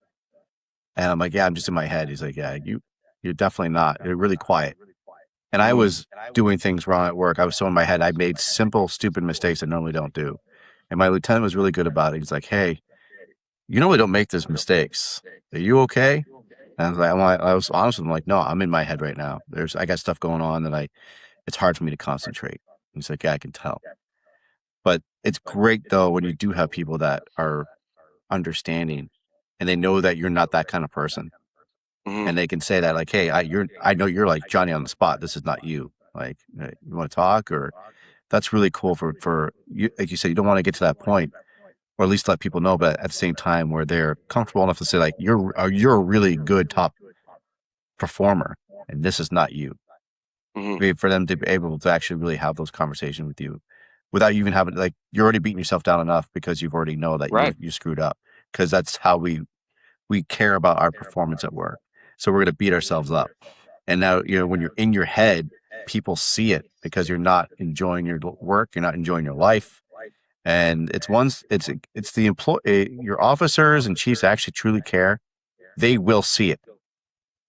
Speaker 2: And I'm like, "Yeah, I'm just in my head." He's like, "Yeah, you're definitely not. You're really quiet." And I
Speaker 3: Hmm.
Speaker 2: was doing things wrong at work. I was so in my head. I made simple, stupid mistakes I normally don't do. And my lieutenant was really good about it. He's like, "Hey, you normally don't make those mistakes. Are you okay?" And I was honest with him, like, "No, I'm in my head right now. I got stuff going on that it's hard for me to concentrate." He's like, "Yeah, I can tell." But it's great though when you do have people that are understanding and they know that you're not that kind of person.
Speaker 3: Hmm.
Speaker 2: And they can say that like, "Hey, I know you're like Johnny on the spot. This is not you. Like, you want to talk?" Or that's really cool for you. Like you said, you don't want to get to that point, or at least let people know. But at the same time, where they're comfortable enough to say like, you're a really good top performer, and this is not you."
Speaker 3: Hmm.
Speaker 2: For them to be able to actually really have those conversations with you without you even having like you're already beating yourself down enough because you've already know that
Speaker 3: Right.
Speaker 2: you screwed up because that's how we care about our performance at work. So we're going to beat ourselves up. And now, when you're in your head, people see it because you're not enjoying your work. You're not enjoying your life. And it's the employee, your officers and chiefs actually truly care. They will see it.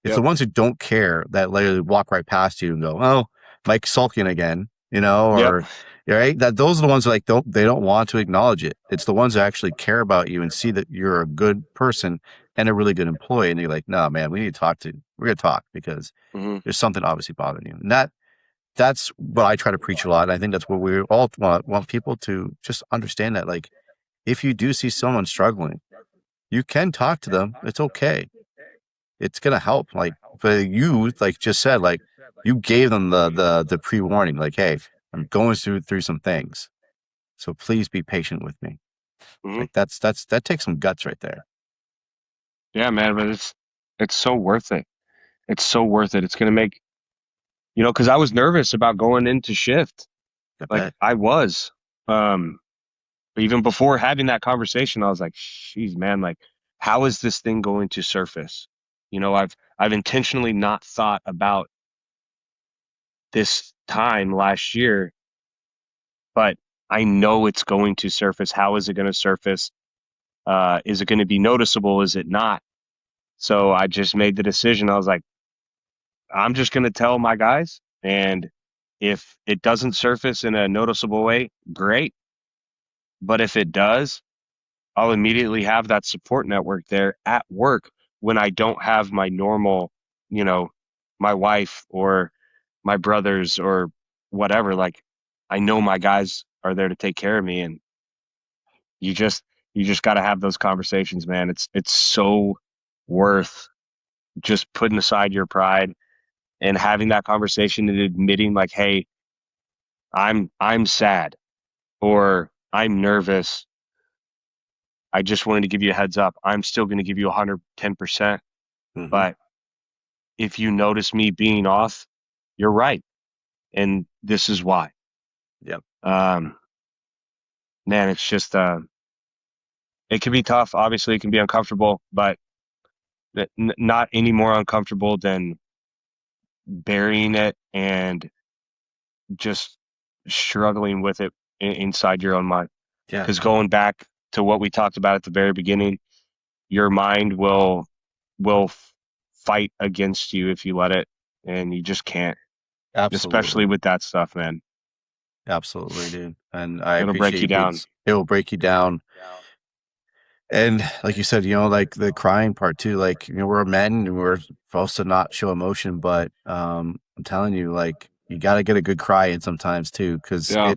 Speaker 2: It's the
Speaker 3: Yep.
Speaker 2: ones who don't care that literally walk right past you and go, "Oh, Mike's sulking again."
Speaker 3: Yep.
Speaker 2: or right. That those are the ones that like they don't want to acknowledge it. It's the ones that actually care about you and see that you're a good person and a really good employee. And you're like, no, man, we're gonna talk because
Speaker 3: Hmm.
Speaker 2: there's something obviously bothering you. And that's what I try to preach a lot. And I think that's what we all want people to just understand, that like, if you do see someone struggling, you can talk to them. It's okay. It's going to help. Like, but you, like just said, like you gave them the pre-warning, like, hey, I'm going through some things. So please be patient with me.
Speaker 3: Hmm.
Speaker 2: Like that takes some guts right there.
Speaker 3: Yeah, man, but it's so worth it. It's so worth it. It's gonna make, because I was nervous about going into shift.
Speaker 2: I
Speaker 3: Like
Speaker 2: bet.
Speaker 3: I was. Um, even before having that conversation, I was like, "Geez, man, like, how is this thing going to surface?" I've intentionally not thought about this time last year, but I know it's going to surface. How is it going to surface? Is it going to be noticeable? Is it not? So I just made the decision. I was like, I'm just going to tell my guys, and if it doesn't surface in a noticeable way, great. But if it does, I'll immediately have that support network there at work when I don't have my normal, you know, my wife or my brothers or whatever. Like, I know my guys are there to take care of me, and you just you just got to have those conversations, man. It's so worth just putting aside your pride and having that conversation and admitting like, hey, I'm sad or I'm nervous. I just wanted to give you a heads up. I'm still going to give you 110%.
Speaker 2: Hmm.
Speaker 3: But if you notice me being off, you're right. And this is why.
Speaker 2: Yep.
Speaker 3: Um, man, it's just, it can be tough. Obviously, it can be uncomfortable, but not any more uncomfortable than burying it and just struggling with it inside your own mind.
Speaker 2: Yeah.
Speaker 3: Because going back to what we talked about at the very beginning, your mind will fight against you if you let it, and you just can't, especially
Speaker 2: Absolutely.
Speaker 3: with that stuff, man.
Speaker 2: Absolutely, dude. And I
Speaker 3: It'll break
Speaker 2: appreciate
Speaker 3: you
Speaker 2: you being,
Speaker 3: down.
Speaker 2: it will break you down. And like you said, like the crying part too, like, we're men and we're supposed to not show emotion, but I'm telling you, like, you got to get a good cry in sometimes too, because
Speaker 3: Yeah,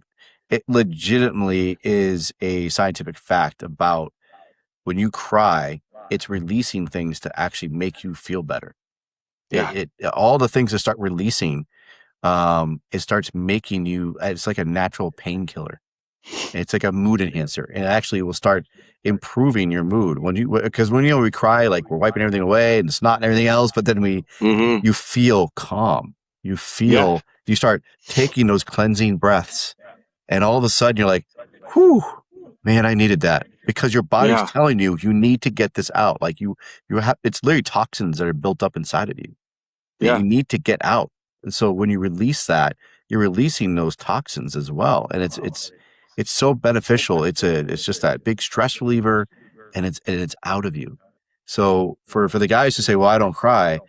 Speaker 2: it legitimately is a scientific fact about when you cry, it's releasing things to actually make you feel better.
Speaker 3: yeah,
Speaker 2: All the things that start releasing, it starts making you, it's like a natural painkiller. It's like a mood enhancer, and it actually will start improving your mood because when we cry, like we're wiping everything away and snot and everything else, but then
Speaker 3: mm-hmm,
Speaker 2: you feel calm.
Speaker 3: yeah,
Speaker 2: You start taking those cleansing breaths, and all of a sudden you're like, whew, man, I needed that, because your body's
Speaker 3: yeah,
Speaker 2: telling you need to get this out. Like you have, it's literally toxins that are built up inside of you that
Speaker 3: yeah,
Speaker 2: you need to get out. And so when you release that, you're releasing those toxins as well. And it's so beneficial. It's just that big stress reliever, and it's out of you. So for the guys who say, well, I don't cry,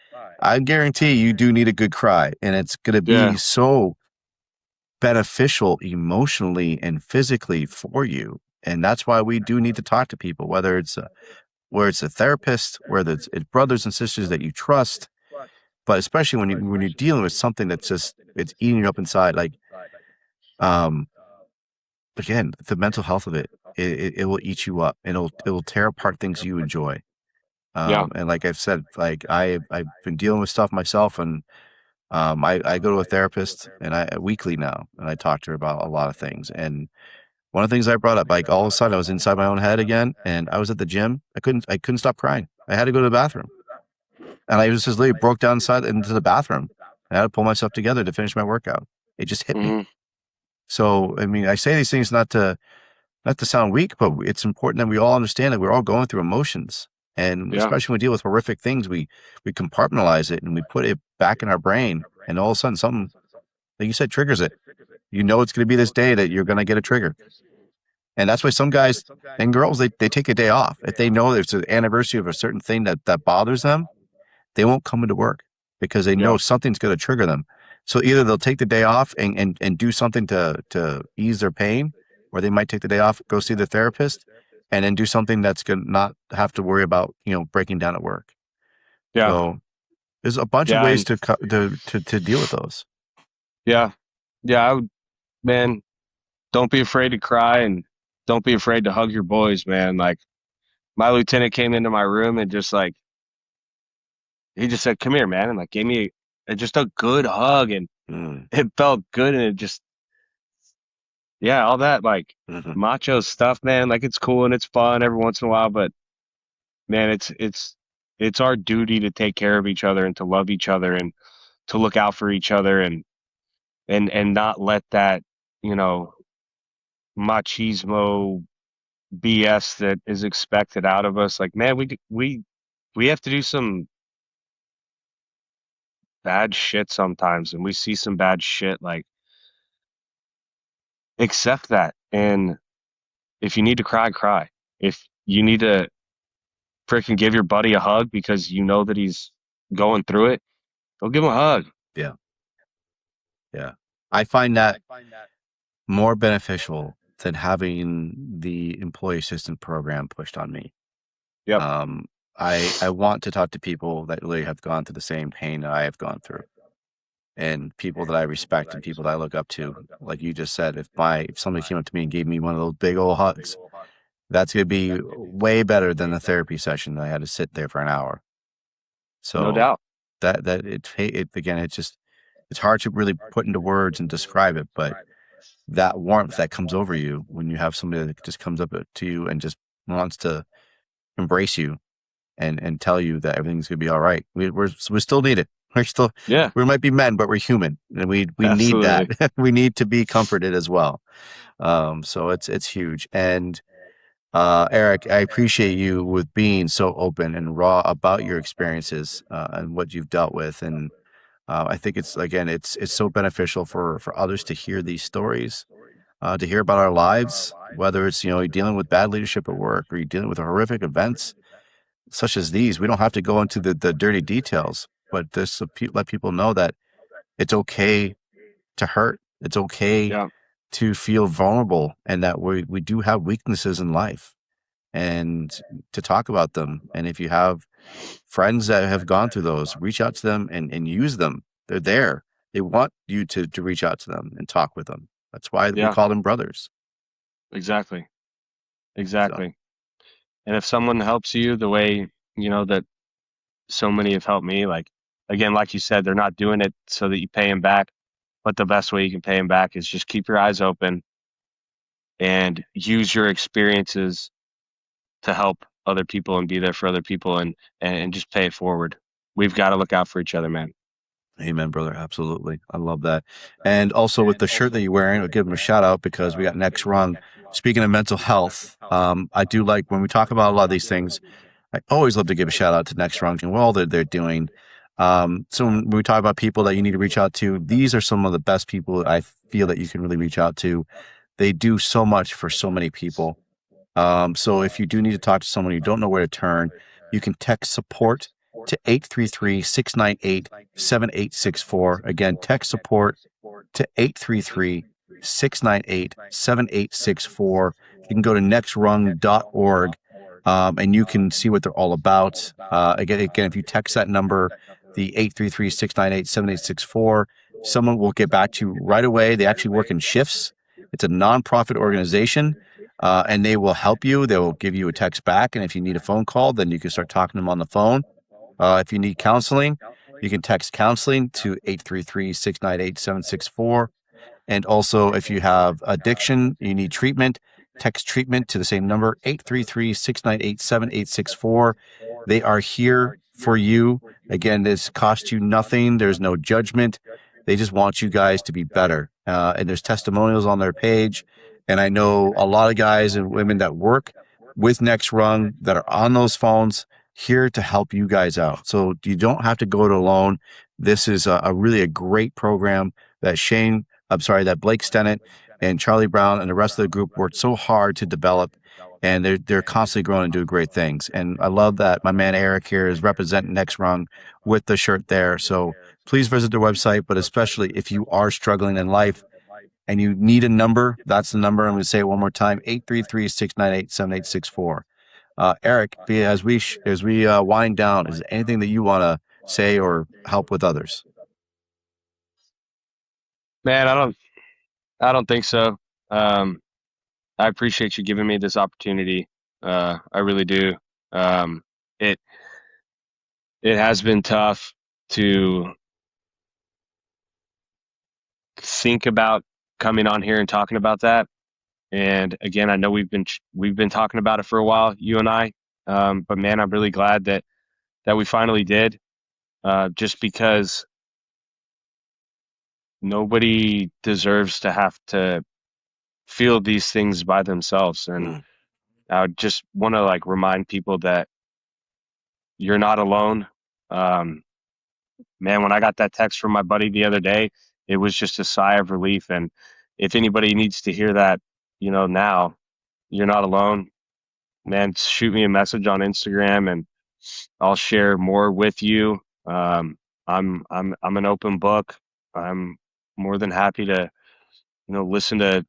Speaker 2: I guarantee you do need a good cry. And it's gonna be
Speaker 3: yeah,
Speaker 2: so beneficial emotionally and physically for you. And that's why we do need to talk to people, where it's a therapist, whether it's brothers and sisters that you trust, but especially when you're dealing with something that's just, it's eating you up inside. Like, um again, the mental health of it will eat you up, and it will tear apart things you enjoy.
Speaker 3: yeah,
Speaker 2: And like I've said, like I've been dealing with stuff myself, and I go to a therapist, and I weekly now, and I talk to her about a lot of things. And one of the things I brought up, like all of a sudden I was inside my own head again, and I was at the gym. I couldn't stop crying. I had to go to the bathroom, and I was just literally broke down inside into the bathroom. I had to pull myself together to finish my workout. It just hit me.
Speaker 3: mm-hmm,
Speaker 2: So I mean, I say these things not to sound weak, but it's important that we all understand that we're all going through emotions. And
Speaker 3: yeah,
Speaker 2: especially when we deal with horrific things, we compartmentalize it and we put it back in our brain, and all of a sudden something, like you said, triggers it. You know it's going to be this day that you're going to get a trigger. And that's why some guys and girls, they take a day off. If they know there's an anniversary of a certain thing that bothers them, they won't come into work because they know
Speaker 3: yeah,
Speaker 2: something's going to trigger them. So either they'll take the day off and do something to ease their pain, or they might take the day off, go see the therapist, and then do something that's going to not have to worry about, breaking down at work.
Speaker 3: Yeah.
Speaker 2: So there's a bunch of
Speaker 3: Yeah.
Speaker 2: ways
Speaker 3: And
Speaker 2: to deal with those.
Speaker 3: yeah. Yeah. Man, don't be afraid to cry, and don't be afraid to hug your boys, man. Like, my lieutenant came into my room and just like, he just said, "Come here, man," and like gave me just a good hug, and
Speaker 2: Mm.
Speaker 3: it felt good, and it just, yeah, all that like
Speaker 2: Mhm.
Speaker 3: macho stuff, man. Like, it's cool and it's fun every once in a while, but man, it's our duty to take care of each other and to love each other and to look out for each other, and not let that, you know, machismo BS that is expected out of us. Like, man, we have to do some bad shit sometimes, and we see some bad shit. Like, accept that, and if you need to cry, cry. If you need to freaking give your buddy a hug because you know that he's going through it, go give him a hug.
Speaker 2: Yeah. Yeah. I find that more beneficial than having the employee assistance program pushed on me.
Speaker 3: Yep.
Speaker 2: I want to talk to people that really have gone through the same pain that I have gone through, and people that I respect and people that I look up to. Like you just said, if somebody came up to me and gave me one of those big old hugs, that's going to be way better than the therapy session that I had to sit there for an hour.
Speaker 3: No
Speaker 2: So
Speaker 3: doubt.
Speaker 2: it again, it's hard to really put into words and describe it, but that warmth that comes over you when you have somebody that just comes up to you and just wants to embrace you and tell you that everything's gonna be all right. We still need it.
Speaker 3: Yeah,
Speaker 2: We might be men, but we're human, and we need
Speaker 3: absolutely.
Speaker 2: that. We need to be comforted as well. So it's huge. And Eric, I appreciate you with being so open and raw about your experiences and what you've dealt with. And I think it's so beneficial for others to hear these stories, to hear about our lives, whether it's, you're dealing with bad leadership at work or you're dealing with horrific events such as these. We don't have to go into the dirty details, but just let people know that it's okay to hurt. It's okay
Speaker 3: Yeah,
Speaker 2: to feel vulnerable, and that we do have weaknesses in life, and to talk about them. And if you have friends that have gone through those, reach out to them and use them. They're there. They want you to reach out to them and talk with them. That's why we
Speaker 3: yeah,
Speaker 2: call them brothers.
Speaker 3: exactly.
Speaker 2: So
Speaker 3: Exactly. And if someone helps you the way, that so many have helped me, like, again, like you said, they're not doing it so that you pay them back, but the best way you can pay them back is just keep your eyes open and use your experiences to help other people and be there for other people, and just pay it forward. We've got to look out for each other, man.
Speaker 2: amen, brother. Absolutely. I love that. And also with the shirt that you're wearing, I'll give them a shout out because we got Next Rung. Speaking of mental health, I do like when we talk about a lot of these things, I always love to give a shout out to Next Rung and what all they're doing. So when we talk about people that you need to reach out to, these are some of the best people I feel that you can really reach out to. They do so much for so many people. So if you do need to talk to someone you don't know where to turn, you can text support to 833-698-7864. Again, text support to 833-698-7864. You can go to nextrung.org, and you can see what they're all about. Again, if you text that number, the 833-698-7864, someone will get back to you right away. They actually work in shifts. It's a nonprofit organization, and they will help you. They will give you a text back, and if you need a phone call, then you can start talking to them on the phone. If you need counseling, you can text counseling to 833-698-764. And also, if you have addiction, you need treatment, text treatment to the same number, 833-698-7864. They are here for you. Again, this costs you nothing. There's no judgment. They just want you guys to be better. And there's testimonials on their page. And I know a lot of guys and women that work with Next Rung that are on those phones here to help you guys out. So you don't have to go it alone. This is a really a great program that that Blake Stennett and Charlie Brown and the rest of the group worked so hard to develop, and they're constantly growing and doing great things. And I love that my man Eric here is representing Next Rung with the shirt there. So please visit their website. But especially if you are struggling in life and you need a number, that's the number. I'm going to say it one more time: 833-698-7864. Eric, as we wind down, is there anything that you want to say or help with others?
Speaker 3: Man, I don't think so. I appreciate you giving me this opportunity. I really do. Um, it it has been tough to think about coming on here and talking about that. And again, I know we've been talking about it for a while, you and I. But man, I'm really glad that we finally did. Just because nobody deserves to have to feel these things by themselves. And I would just want to like remind people that you're not alone. Um, Man, when I got that text from my buddy the other day, it was just a sigh of relief. And if anybody needs to hear that, now you're not alone, man, shoot me a message on Instagram and I'll share more with you. I'm an open book. I'm more than happy to, listen to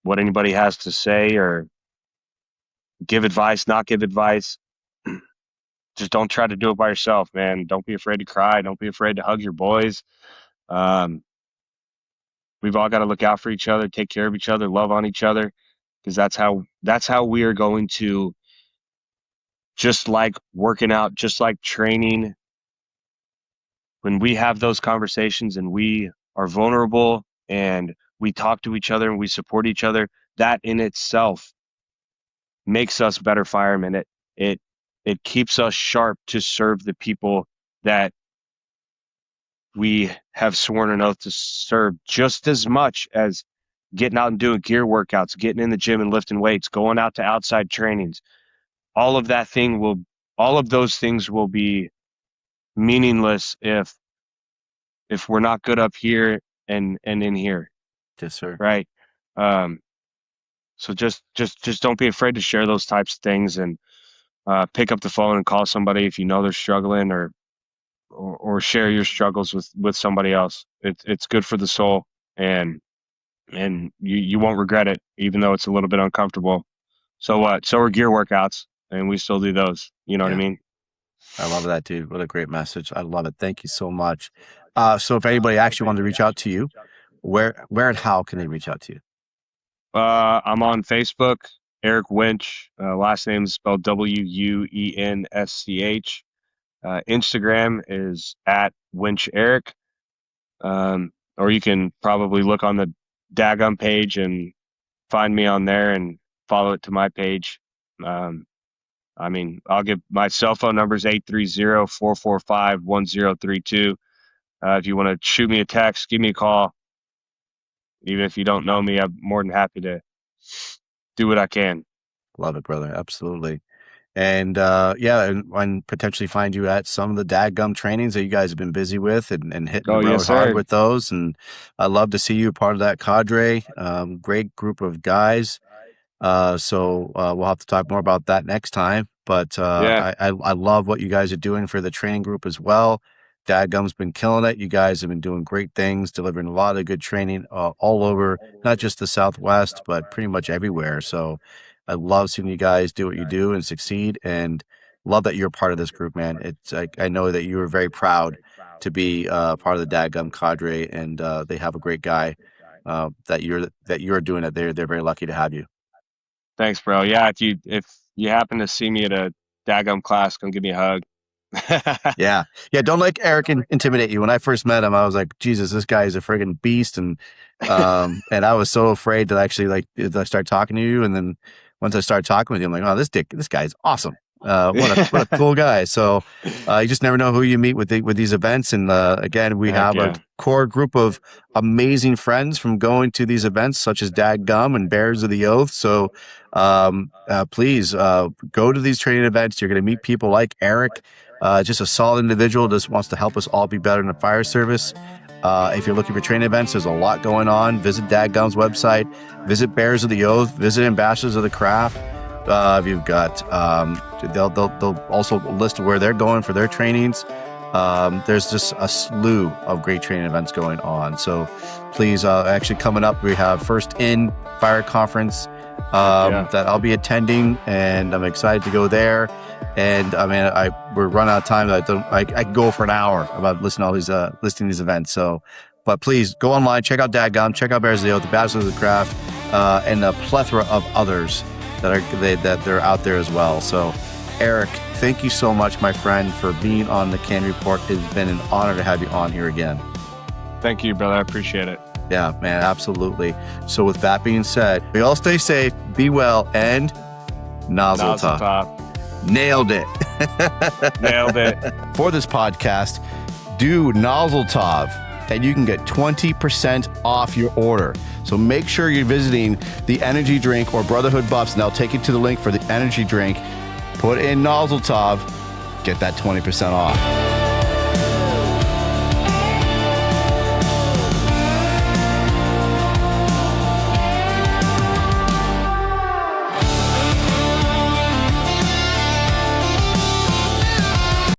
Speaker 3: what anybody has to say or give advice, not give advice. Just don't try to do it by yourself, man. Don't be afraid to cry. Don't be afraid to hug your boys. Um, we've all got to look out for each other, take care of each other, love on each other, because that's how we are going to, just like working out, just like training. When we have those conversations and we are vulnerable and we talk to each other and we support each other, that in itself makes us better firemen. It it keeps us sharp to serve the people that we have sworn an oath to serve, just as much as getting out and doing gear workouts, getting in the gym and lifting weights, going out to outside trainings. All of that thing will, all of those things will be meaningless if we're not good up here and in here,
Speaker 2: Yes, sir.
Speaker 3: right? So just don't be afraid to share those types of things and pick up the phone and call somebody if you know they're struggling, or share your struggles with somebody else. It's good for the soul, and you won't regret it, even though it's a little bit uncomfortable. So what? So are gear workouts, and we still do those. You know what I
Speaker 2: Yeah.
Speaker 3: mean?
Speaker 2: I love that, dude. What a great message. I love it. Thank you so much. So if anybody actually wanted to reach out to you, where and how can they reach out to you?
Speaker 3: I'm on Facebook, Eric Wuensch. Last name is spelled Wuensch. Instagram is at Wuensch or you can probably look on the Daggum page and find me on there and follow it to my page. I'll give my cell phone number is 830-445-1032. If you want to shoot me a text, give me a call. Even if you don't know me, I'm more than happy to do what I can.
Speaker 2: Love it, brother. Absolutely. And and potentially find you at some of the dadgum trainings that you guys have been busy with and hitting
Speaker 3: Oh,
Speaker 2: the road
Speaker 3: yes,
Speaker 2: hard
Speaker 3: sir.
Speaker 2: with those. And I'd love to see you part of that cadre. Great group of guys. So we'll have to talk more about that next time. But
Speaker 3: Yeah.
Speaker 2: I love what you guys are doing for the training group as well. Dadgum's been killing it. You guys have been doing great things, delivering a lot of good training all over, not just the Southwest, but pretty much everywhere. So I love seeing you guys do what you do and succeed, and love that you're part of this group, man. It's I know that you are very proud to be part of the Dadgum cadre, and they have a great guy that you're doing it. They're very lucky to have you.
Speaker 3: Thanks, bro. Yeah, if you happen to see me at a daggum class, come give me a hug.
Speaker 2: Yeah. Yeah. Don't let Eric intimidate you. When I first met him, I was like, Jesus, this guy is a friggin' beast. And I was so afraid to actually to start talking to you. And then once I started talking with you, I'm like, oh, this guy's awesome. What a cool guy. So, you just never know who you meet with these events. And, again, we
Speaker 3: Heck
Speaker 2: have a
Speaker 3: yeah.
Speaker 2: core group of amazing friends from going to these events, such as Dad Gum and Bears of the Oath. So, please, go to these training events. You're going to meet people like Eric. Just a solid individual, just wants to help us all be better in the fire service. If you're looking for training events, there's a lot going on. Visit Dadgum's website, visit Bears of the Oath, visit Ambassadors of the Craft. You've got, they'll also list where they're going for their trainings. There's just a slew of great training events going on. So please, actually coming up, we have First In Fire Conference that I'll be attending, and I'm excited to go there. And I mean, we're running out of time. I can go for an hour about listening to all these listing these events. So, but please go online, check out Dadgum, check out Bears of the Oath, the Bachelors of the Craft, and the plethora of others that they're out there as well. So, Eric, thank you so much, my friend, for being on the C.A.N Report. It's been an honor to have you on here again.
Speaker 3: Thank you, brother. I appreciate it.
Speaker 2: Yeah, man, absolutely. So with that being said, we all stay safe, be well, and nozzle top. Nailed it.
Speaker 3: Nailed it.
Speaker 2: For this podcast, do nozzle top, and you can get 20% off your order. So make sure you're visiting the energy drink or Brotherhood Buffs, and they'll take you to the link for the energy drink. Put in nozzle top, get that 20% off.